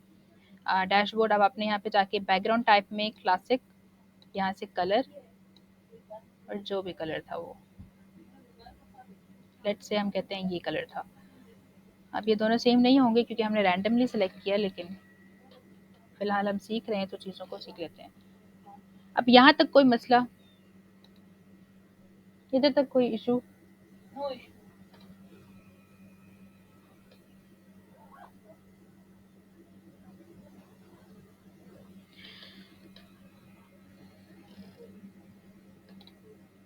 डैशबोर्ड। अब आपने यहाँ पे जाके बैकग्राउंड टाइप में क्लासिक, यहाँ से कलर, और जो भी कलर था वो, लेट्स से हम कहते हैं ये कलर था। अब ये दोनों सेम नहीं होंगे क्योंकि हमने रैंडमली सेलेक्ट किया, लेकिन फिलहाल हम सीख रहे हैं तो चीज़ों को सीख लेते हैं। अब यहाँ तक कोई मसला, इधर तक कोई इशू?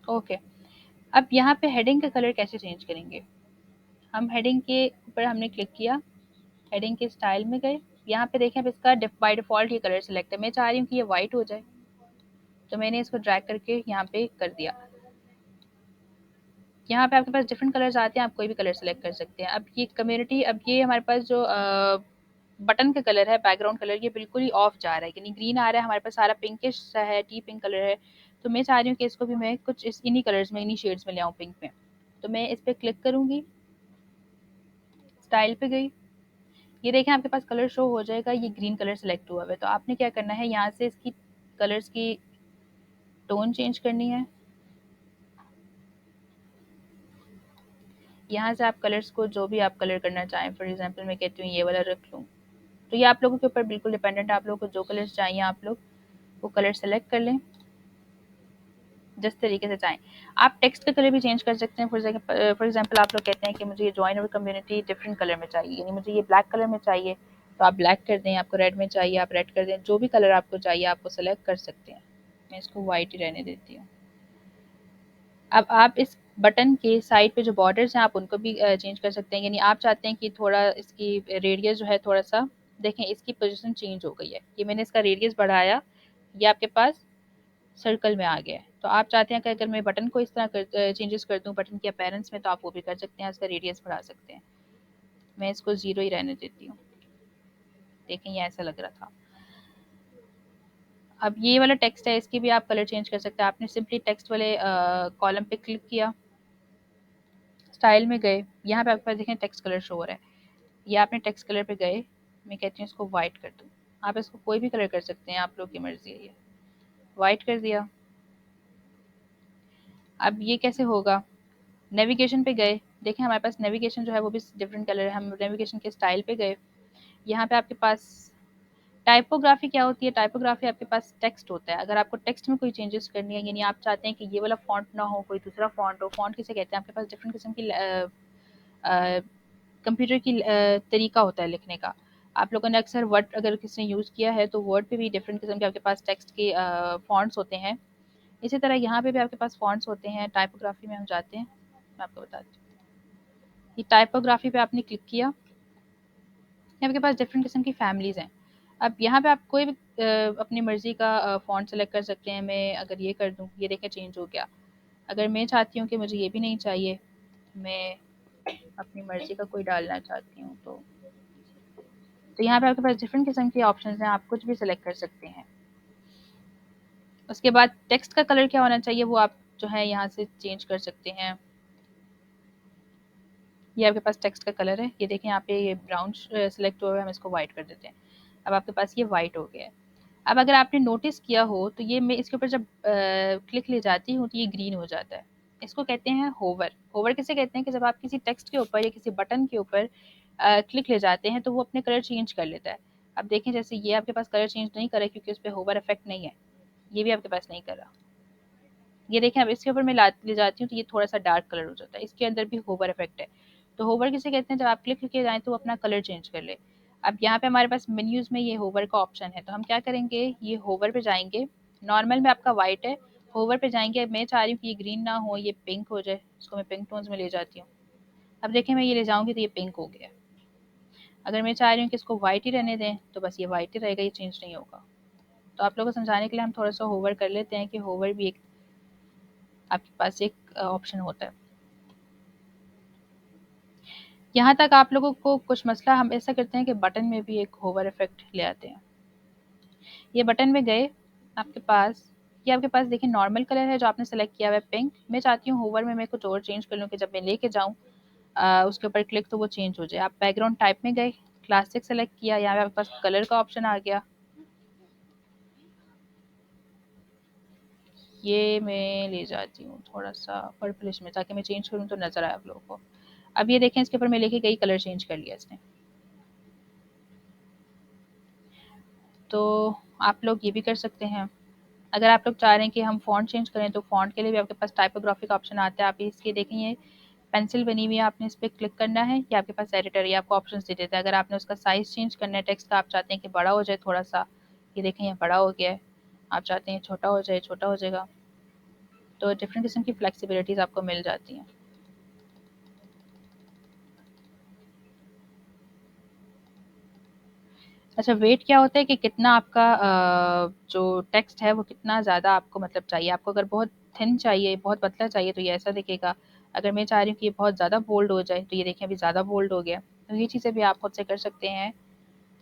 ओके, अब यहाँ पे हेडिंग का कलर कैसे चेंज करेंगे। हम हेडिंग के ऊपर हमने क्लिक किया, हेडिंग के स्टाइल में गए, यहाँ पे देखें अब इसका by default he colour select है, मैं चाह रही हूँ कि ये वाइट हो जाए, तो मैंने इसको ड्रैग करके यहाँ पे कर दिया। यहाँ पे आपके पास डिफरेंट कलर्स आते हैं, आप कोई भी कलर सेलेक्ट कर सकते हैं। अब ये कम्युनिटी, अब ये हमारे पास जो बटन का कलर है, बैकग्राउंड कलर, ये बिल्कुल ही ऑफ जा रहा है, यानी ग्रीन आ रहा है, हमारे पास सारा पिंकिश सा है, टी पिंक कलर है। तो मैं चाह रही हूँ कि इसको भी मैं कुछ इस इन्हीं कलर्स में, इन्हीं शेड्स में ले आऊँ पिंक में। तो मैं इस पर क्लिक करूँगी, स्टाइल पे गई, ये देखें आपके पास कलर शो हो जाएगा, ये ग्रीन कलर सेलेक्ट हुआ है। तो आपने क्या करना है, यहाँ से इसकी कलर्स की टोन चेंज करनी है। यहाँ से आप कलर्स को जो भी आप कलर करना चाहें, फॉर एग्जांपल मैं कहती हूँ ये वाला रख लूँ, तो ये आप लोगों के ऊपर बिल्कुल डिपेंडेंट है, आप लोगों को जो कलर्स चाहिए आप लोग वो कलर सेलेक्ट कर लें जिस तरीके से चाहें। आप टेक्स्ट का कलर भी चेंज कर सकते हैं। फॉर एग्जांपल आप लोग कहते हैं कि मुझे ये join our community different colour में चाहिए, यानी मुझे ये ब्लैक कलर में चाहिए, तो आप ब्लैक कर दें, आपको रेड में चाहिए आप रेड कर दें, जो भी कलर आपको चाहिए आपको सेलेक्ट कर सकते हैं। मैं इसको वाइट ही रहने देती हूँ। अब आप इस बटन के साइड पे जो बॉर्डर्स हैं आप उनको भी चेंज कर सकते हैं, यानी आप चाहते हैं कि थोड़ा इसकी रेडियस जो है थोड़ा सा, देखें इसकी पोजीशन चेंज हो गई है, ये मैंने इसका रेडियस बढ़ाया, ये आपके पास सर्कल में आ गया है। तो आप चाहते हैं कि अगर मैं बटन को इस तरह कर चेंजेस कर दूं बटन के अपीयरेंस में, तो आप वो भी कर सकते हैं, इसका रेडियस बढ़ा सकते हैं। मैं इसको 0 ही रहने देती हूँ। देखें ये ऐसा लग रहा था। अब ये वाला टेक्स्ट है, इसकी भी आप कलर चेंज कर सकते हैं। आपने सिंपली टेक्स्ट वाले कॉलम पे क्लिक किया, स्टाइल में गए, यहाँ पे आपके पास देखें टेक्स्ट कलर शो हो रहा है, ये आपने टेक्स्ट कलर पे गए, मैं कहती हूँ इसको वाइट कर दूँ। आप इसको कोई भी कलर कर सकते हैं, आप लोग की मर्जी है। ये वाइट कर दिया। अब ये कैसे होगा, नेविगेशन पे गए, देखें हमारे पास नेविगेशन जो है वो भी डिफरेंट कलर है। हम नेविगेशन के स्टाइल पे गए, यहाँ पे आपके पास टाइपोग्राफी क्या होती है, टाइपोग्राफी आपके पास टेक्स्ट होता है। अगर आपको टेक्स्ट में कोई चेंजेस करनी है, यानी आप चाहते हैं कि ये वाला फॉन्ट ना हो, कोई दूसरा फॉन्ट हो, फॉन्ट किसे कहते हैं, आपके पास डिफरेंट किस्म की कंप्यूटर की तरीका होता है लिखने का। आप लोगों ने अक्सर वर्ड अगर किसी ने यूज़ किया है तो वर्ड पे भी डिफरेंट किस्म के आपके पास टेक्स्ट के फॉन्ट्स होते हैं। इसी तरह यहाँ पे भी आपके पास फॉन्ट्स होते हैं। टाइपोग्राफी में हम जाते हैं, मैं आपको बताती हूँ। ये टाइपोग्राफी पे आपने क्लिक किया, यहाँ आपके पास डिफरेंट किस्म की फैमिलीज़ हैं। अब यहाँ पे आप कोई भी अपनी मर्ज़ी का फ़ॉन्ट सेलेक्ट कर सकते हैं। मैं अगर ये कर दूँ, ये देखें चेंज हो गया। अगर मैं चाहती हूँ कि मुझे ये भी नहीं चाहिए, मैं अपनी मर्ज़ी का कोई डालना चाहती हूँ, तो यहाँ पे आपके पास डिफरेंट किस्म के ऑप्शंस हैं, आप कुछ भी सिलेक्ट कर सकते हैं। उसके बाद टेक्स्ट का कलर क्या होना चाहिए वो आप जो है यहाँ से चेंज कर सकते हैं। ये आपके पास टेक्स्ट का कलर है, ये देखें यहाँ पे ये ब्राउन सेलेक्ट हुआ है, हम इसको वाइट कर देते हैं। अब आपके पास ये वाइट हो गया है। अब अगर आपने नोटिस किया हो तो ये मैं इसके ऊपर जब क्लिक ले जाती हूँ तो ये ग्रीन हो जाता है। इसको कहते हैं होवर। होवर किसे कहते हैं कि जब आप किसी टेक्स्ट के ऊपर या किसी बटन के ऊपर क्लिक ले जाते हैं तो वो अपने कलर चेंज कर लेता है। अब देखें जैसे ये आपके पास कलर चेंज नहीं करे क्योंकि उस पर होवर इफेक्ट नहीं है, ये भी आपके पास नहीं कर रहा। ये देखें अब इसके ऊपर मैं ले जाती हूँ तो ये थोड़ा सा डार्क कलर हो जाता है, इसके अंदर भी होवर इफेक्ट है। तो होवर किसे कहते हैं, जब आप क्लिक करके जाएँ तो वो अपना कलर चेंज कर ले। अब यहाँ पे हमारे पास मेन्यूज़ में ये होवर का ऑप्शन है, तो हम क्या करेंगे, ये होवर पे जाएँगे। नॉर्मल में आपका वाइट है, होवर पे जाएँगे। मैं चाह रही हूँ कि ये ग्रीन ना हो, ये पिंक हो जाए, इसको मैं पिंक टोन्स में ले जाती हूँ। अब देखें मैं ये ले जाऊँगी तो ये पिंक हो गया। अगर मैं चाह रही हूँ कि इसको वाइट ही रहने दें तो बस ये वाइट ही रहेगा, ये चेंज नहीं होगा। तो आप लोगों को समझाने के लिए हम थोड़ा सा होवर कर लेते हैं कि होवर भी एक आपके पास एक ऑप्शन होता है। यहाँ तक आप लोगों को कुछ मसला, हम ऐसा करते हैं कि बटन में भी एक होवर इफेक्ट ले आते हैं। ये बटन में गए, आपके पास ये आपके पास देखिए नॉर्मल कलर है जो आपने सेलेक्ट किया हुआ है पिंक। मैं चाहती हूँ होवर में मैं कुछ और चेंज कर लूँ कि जब मैं लेके जाऊँ उसके ऊपर क्लिक तो वो चेंज हो जाए। आप बैकग्राउंड टाइप में गए, क्लासिक सेलेक्ट किया, यहाँ पे आपके पास कलर का ऑप्शन आ गया। ये मैं ले जाती हूँ थोड़ा सा पर्पलिश में ताकि मैं चेंज करूँ तो नज़र आए आप लोगों को। अब ये देखें इसके ऊपर मैं लेके गई, कलर चेंज कर लिया इसने। तो आप लोग ये भी कर सकते हैं। अगर आप लोग चाह रहे हैं कि हम फ़ॉन्ट चेंज करें तो फ़ॉन्ट के लिए भी आपके पास टाइपोग्राफी का ऑप्शन आता है। आप इसकी देखें ये पेंसिल बनी हुई है, आपने इस पर क्लिक करना है, ये आपके पास एडिटर, ये आपको ऑप्शन दे देता है। अगर आपने उसका साइज़ चेंज करना है टेक्स्ट का, आप चाहते हैं कि बड़ा हो जाए थोड़ा सा, ये देखें ये बड़ा हो गया है। आप चाहते हैं छोटा हो जाए, छोटा हो जाएगा। तो डिफरेंट किस्म की फ्लेक्सिबिलिटीज़ आपको मिल जाती हैं। अच्छा, वेट क्या होता है कि कितना आपका जो टेक्स्ट है वो कितना ज़्यादा आपको मतलब चाहिए। आपको अगर बहुत थिन चाहिए, बहुत पतला चाहिए तो ये ऐसा दिखेगा। अगर मैं चाह रही हूँ कि ये बहुत ज़्यादा बोल्ड हो जाए तो ये देखें अभी ज़्यादा बोल्ड हो गया। तो ये चीज़ें भी आप खुद से कर सकते हैं,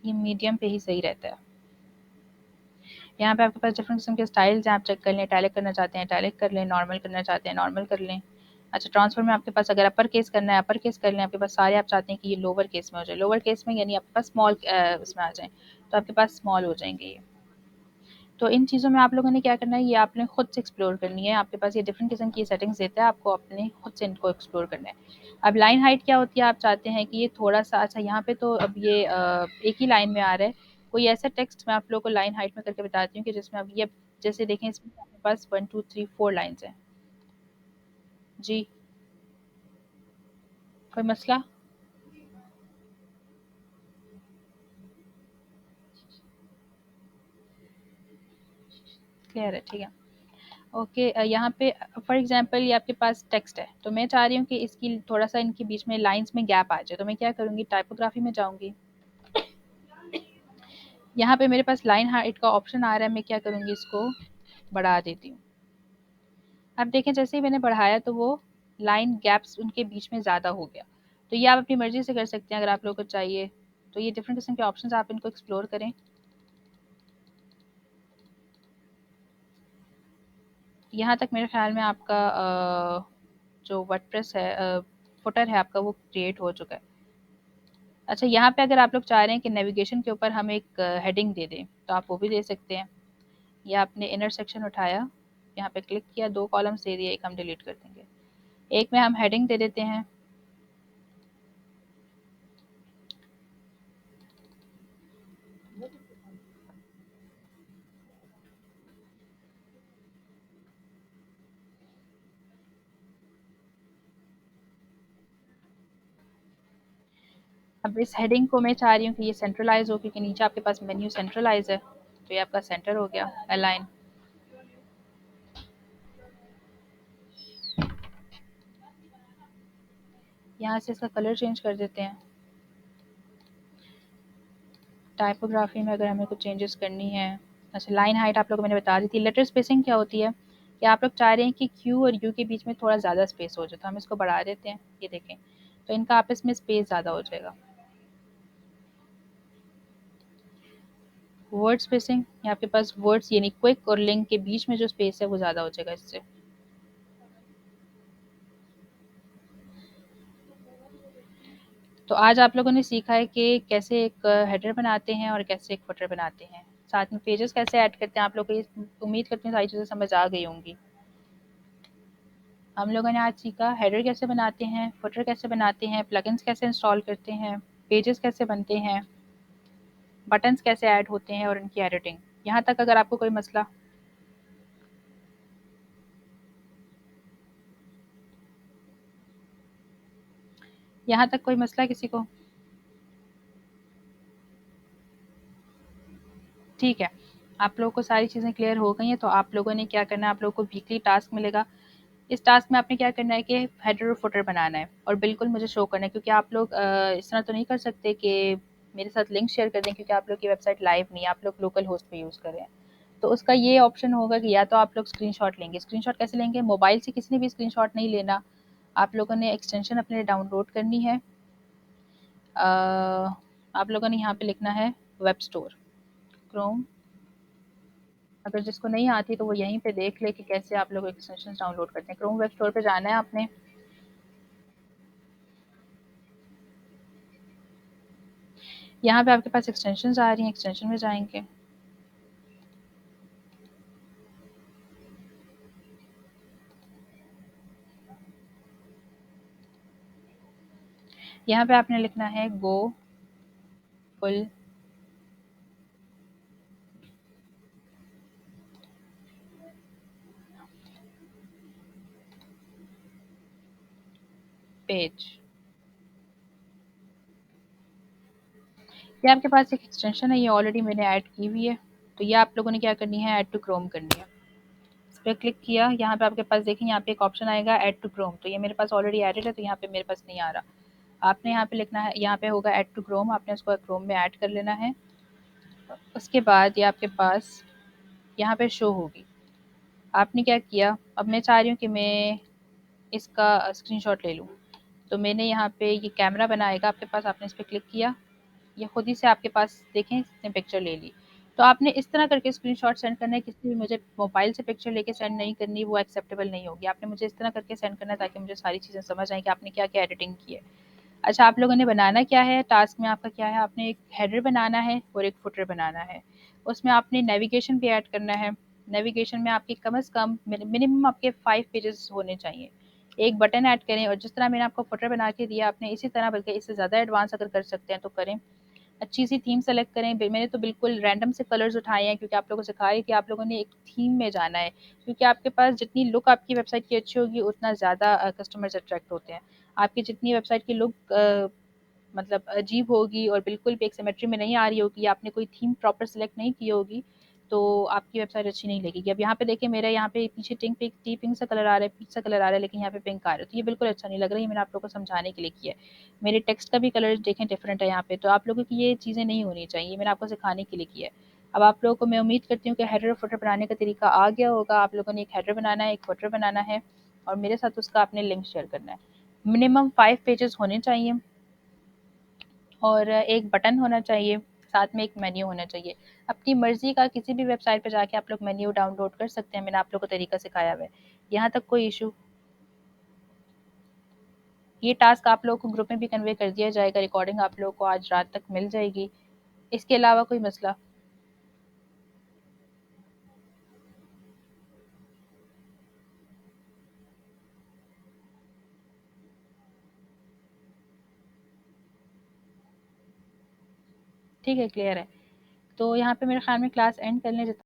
ये मीडियम पे ही सही रहता है। यहाँ पे आपके पास डिफरेंट किस्म के स्टाइल्स हैं, आप चेक कर लें। इटैलिक करना चाहते हैं इटैलिक कर लें, नॉर्मल करना चाहते हैं नॉर्मल कर लें। अच्छा, ट्रांसफ़र में आपके पास अगर अपर केस करना है, अपर केस कर लें, आपके पास सारे आप चाहते हैं कि ये लोअर केस में हो जाए, लोअर केस में यानी आपके पास स्मॉल उसमें आ जाएँ, तो आपके पास स्मॉल हो जाएँगे ये। तो इन चीज़ों में आप लोगों ने क्या करना है, ये आपने खुद से एक्सप्लोर करनी है। आपके पास ये डिफरेंट किस्म की सेटिंग्स देता है, आपको अपने खुद से इनको एक्सप्लोर करना है। अब लाइन हाइट क्या होती है, आप चाहते हैं कि ये थोड़ा-सा, अच्छा यहाँ पे तो अब ये एक ही लाइन में आ रहा है। कोई ऐसा टेक्स्ट मैं आप लोगों को लाइन हाइट में करके बताती हूँ कि जिसमें अब ये जैसे देखें, इसमें आपके पास 1, 2, 3, 4 लाइन्स हैं। जी, कोई मसला? क्लियर है, ठीक है। ओके, यहाँ पे फॉर एग्जांपल ये आपके पास टेक्स्ट है, तो मैं चाह रही हूँ कि इसकी थोड़ा-सा इनके बीच में लाइन्स में गैप आ जाए, तो मैं क्या करूँगी, टाइपोग्राफी में जाऊँगी। यहाँ पे मेरे पास लाइन हाइट का ऑप्शन आ रहा है, मैं क्या करूँगी, इसको बढ़ा देती हूँ। अब देखें, जैसे ही मैंने बढ़ाया तो वो लाइन गैप्स उनके बीच में ज़्यादा हो गया। तो ये आप अपनी मर्ज़ी से कर सकते हैं अगर आप लोगों को चाहिए। तो ये डिफरेंट किस्म के ऑप्शंस, आप इनको एक्सप्लोर करें। यहाँ तक मेरे ख़्याल में आपका जो वर्डप्रेस है, फुटर है आपका, वो क्रिएट हो चुका है। अच्छा, यहाँ पे अगर आप लोग चाह रहे हैं कि नेविगेशन के ऊपर हम एक हेडिंग दे दें, तो आप वो भी दे सकते हैं। या आपने इनर सेक्शन उठाया, यहाँ पे क्लिक किया, 2 कॉलम्स दे दिए, एक हम डिलीट कर देंगे। एक में हम हेडिंग दे देते हैं। अब इस हेडिंग को मैं चाह रही हूँ कि ये सेंट्रलाइज़ हो, क्योंकि नीचे आपके पास मेन्यू सेंट्रलाइज़ है, तो ये आपका सेंटर हो गया, अलाइन। यहाँ से इसका कलर चेंज कर देते हैं। टाइपोग्राफी में अगर हमें कुछ चेंजेस करनी है, अच्छा लाइन हाइट आप लोगों को मैंने बता दी थी। लेटर स्पेसिंग क्या होती है कि आप लोग चाह रहे हैं कि क्यू और यू के बीच में थोड़ा ज़्यादा स्पेस हो जाए, तो हम इसको बढ़ा देते हैं, ये देखें, तो इनका आपस में स्पेस ज़्यादा हो जाएगा। वर्ड स्पेसिंग, ये आपके पास वर्ड्स यानी क्विक और लिंक के बीच में जो स्पेस है वो ज़्यादा हो जाएगा इससे। तो आज आप लोगों ने सीखा है कि कैसे एक हेडर बनाते हैं और कैसे एक फुटर बनाते हैं, साथ में पेजेस कैसे ऐड करते हैं। आप लोगों को ये उम्मीद करती हूँ सारी चीज़ें समझ आ गई होंगी। हम लोगों ने आज सीखा हेडर कैसे बनाते हैं, फुटर कैसे बनाते हैं, प्लगइन्स कैसे इंस्टॉल करते हैं, पेजेस कैसे बनते हैं, बटन्स कैसे ऐड होते हैं और इनकी एडिटिंग। यहाँ तक अगर आपको कोई मसला, यहाँ तक कोई मसला किसी को? ठीक है, आप लोगों को सारी चीज़ें क्लियर हो गई हैं, तो आप लोगों ने क्या करना है, आप लोगों को वीकली टास्क मिलेगा। इस टास्क में आपने क्या करना है कि हेडर और फुटर बनाना है और बिल्कुल मुझे शो करना है, क्योंकि आप लोग इस तरह तो नहीं कर सकते कि मेरे साथ लिंक शेयर कर दें, क्योंकि आप लोग की वेबसाइट लाइव नहीं है, आप लोग लोकल होस्ट पे यूज़ कर रहे हैं। तो उसका ये ऑप्शन होगा कि या तो आप लोग स्क्रीनशॉट लेंगे। स्क्रीनशॉट कैसे लेंगे? मोबाइल से किसी ने भी स्क्रीनशॉट नहीं लेना। आप लोगों ने एक्सटेंशन अपने लिए डाउनलोड करनी है। आप लोगों ने यहाँ पे लिखना है वेब स्टोर, क्रोम। अगर जिसको नहीं आती तो वो यहीं पे देख ले कि कैसे आप लोग एक्सटेंशन डाउनलोड करते हैं। क्रोम वेब स्टोर पे जाना है आपने। यहाँ पे आपके पास एक्सटेंशंस आ रही हैं, एक्सटेंशन में जाएंगे। यहाँ पे आपने लिखना है गो फुल पेज। ये आपके पास एक एक्सटेंशन है, ये ऑलरेडी मैंने ऐड की हुई है। तो ये आप लोगों ने क्या करनी है, ऐड टू क्रोम करनी है। इस पर क्लिक किया, यहाँ पे आपके पास देखें, यहाँ पे एक ऑप्शन आएगा ऐड टू क्रोम, तो ये मेरे पास ऑलरेडी एडेड है, तो यहाँ पे मेरे पास नहीं आ रहा। आपने यहाँ पे लिखना है, यहाँ पे होगा ऐड टू क्रोम, आपने उसको क्रोम में ऐड कर लेना है। उसके बाद ये आपके पास यहाँ पे शो होगी। आपने क्या किया, अब मैं चाह रही हूँ कि मैं इसका स्क्रीनशॉट ले लूँ, तो मैंने यहाँ पे ये कैमरा बनाएगा आपके पास, आपने इस पर क्लिक किया, ये खुद ही से आपके पास देखें इसने पिक्चर ले ली। तो आपने इस तरह करके स्क्रीनशॉट सेंड करना है, किसी भी मुझे मोबाइल से पिक्चर लेके सेंड नहीं करनी, वो एक्सेप्टेबल नहीं होगी। आपने मुझे इस तरह करके सेंड करना है ताकि मुझे सारी चीज़ें समझ आएँ कि आपने क्या-क्या एडिटिंग की है। अच्छा, आप लोगों ने बनाना क्या है, टास्क में आपका क्या है, आपने एक हेडर बनाना है और एक फुटर बनाना है। उसमें आपने नेविगेशन भी ऐड करना है। नेविगेशन में आपके कम से कम मिनिमम आपके 5 पेजेस होने चाहिए। एक बटन ऐड करें और जिस तरह मैंने आपको फुटर बना के दिया, आपने इसी तरह बल्कि इससे ज़्यादा एडवांस अगर कर सकते हैं तो करें। अच्छी सी थीम सेलेक्ट करें। मैंने तो बिल्कुल रैंडम से कलर्स उठाए हैं क्योंकि आप लोगों को सिखा रही कि आप लोगों ने एक थीम में जाना है, क्योंकि आपके पास जितनी लुक आपकी वेबसाइट की अच्छी होगी उतना ज़्यादा कस्टमर्स अट्रैक्ट होते हैं। आपकी जितनी वेबसाइट की लुक मतलब अजीब होगी और बिल्कुल भी एक सिमेट्री में नहीं आ रही होगी, आपने कोई थीम प्रॉपर सेलेक्ट नहीं की होगी, तो आपकी वेबसाइट अच्छी नहीं लगेगी। अब यहाँ पे देखिए, मेरा यहाँ पे पीछे टी पिंक सा कलर आ रहा है, पीच सा कलर आ रहा है, लेकिन यहाँ पे पिंक आ रहा है, तो ये बिल्कुल अच्छा नहीं लग रहा है। ये मैंने आप लोगों को समझाने के लिए किया है। मेरे टेक्स्ट का भी कलर देखें डिफरेंट है यहाँ पे, तो आप लोगों की ये चीज़ें नहीं होनी चाहिए, मैंने आपको सिखाने के लिए किया है। अब आप लोगों को मैं उम्मीद करती हूँ कि हेडर और फुटर बनाने का तरीका आ गया होगा। आप लोगों ने एक हेडर बनाना है, एक फुटर बनाना है और मेरे साथ उसका आपने लिंक शेयर करना है। मिनिमम 5 पेजेस होने चाहिए और एक बटन होना चाहिए, साथ में एक मेन्यू होना चाहिए। अपनी मर्ज़ी का किसी भी वेबसाइट पे जाके आप लोग मेन्यू डाउनलोड कर सकते हैं, मैंने आप लोग को तरीका सिखाया हुआ है। यहाँ तक कोई इशू? ये टास्क आप लोगों को ग्रुप में भी कन्वे कर दिया जाएगा, रिकॉर्डिंग आप लोगों को आज रात तक मिल जाएगी। इसके अलावा कोई मसला? ठीक है, क्लियर है। तो यहाँ पे मेरे ख़्याल में क्लास एंड कर लें।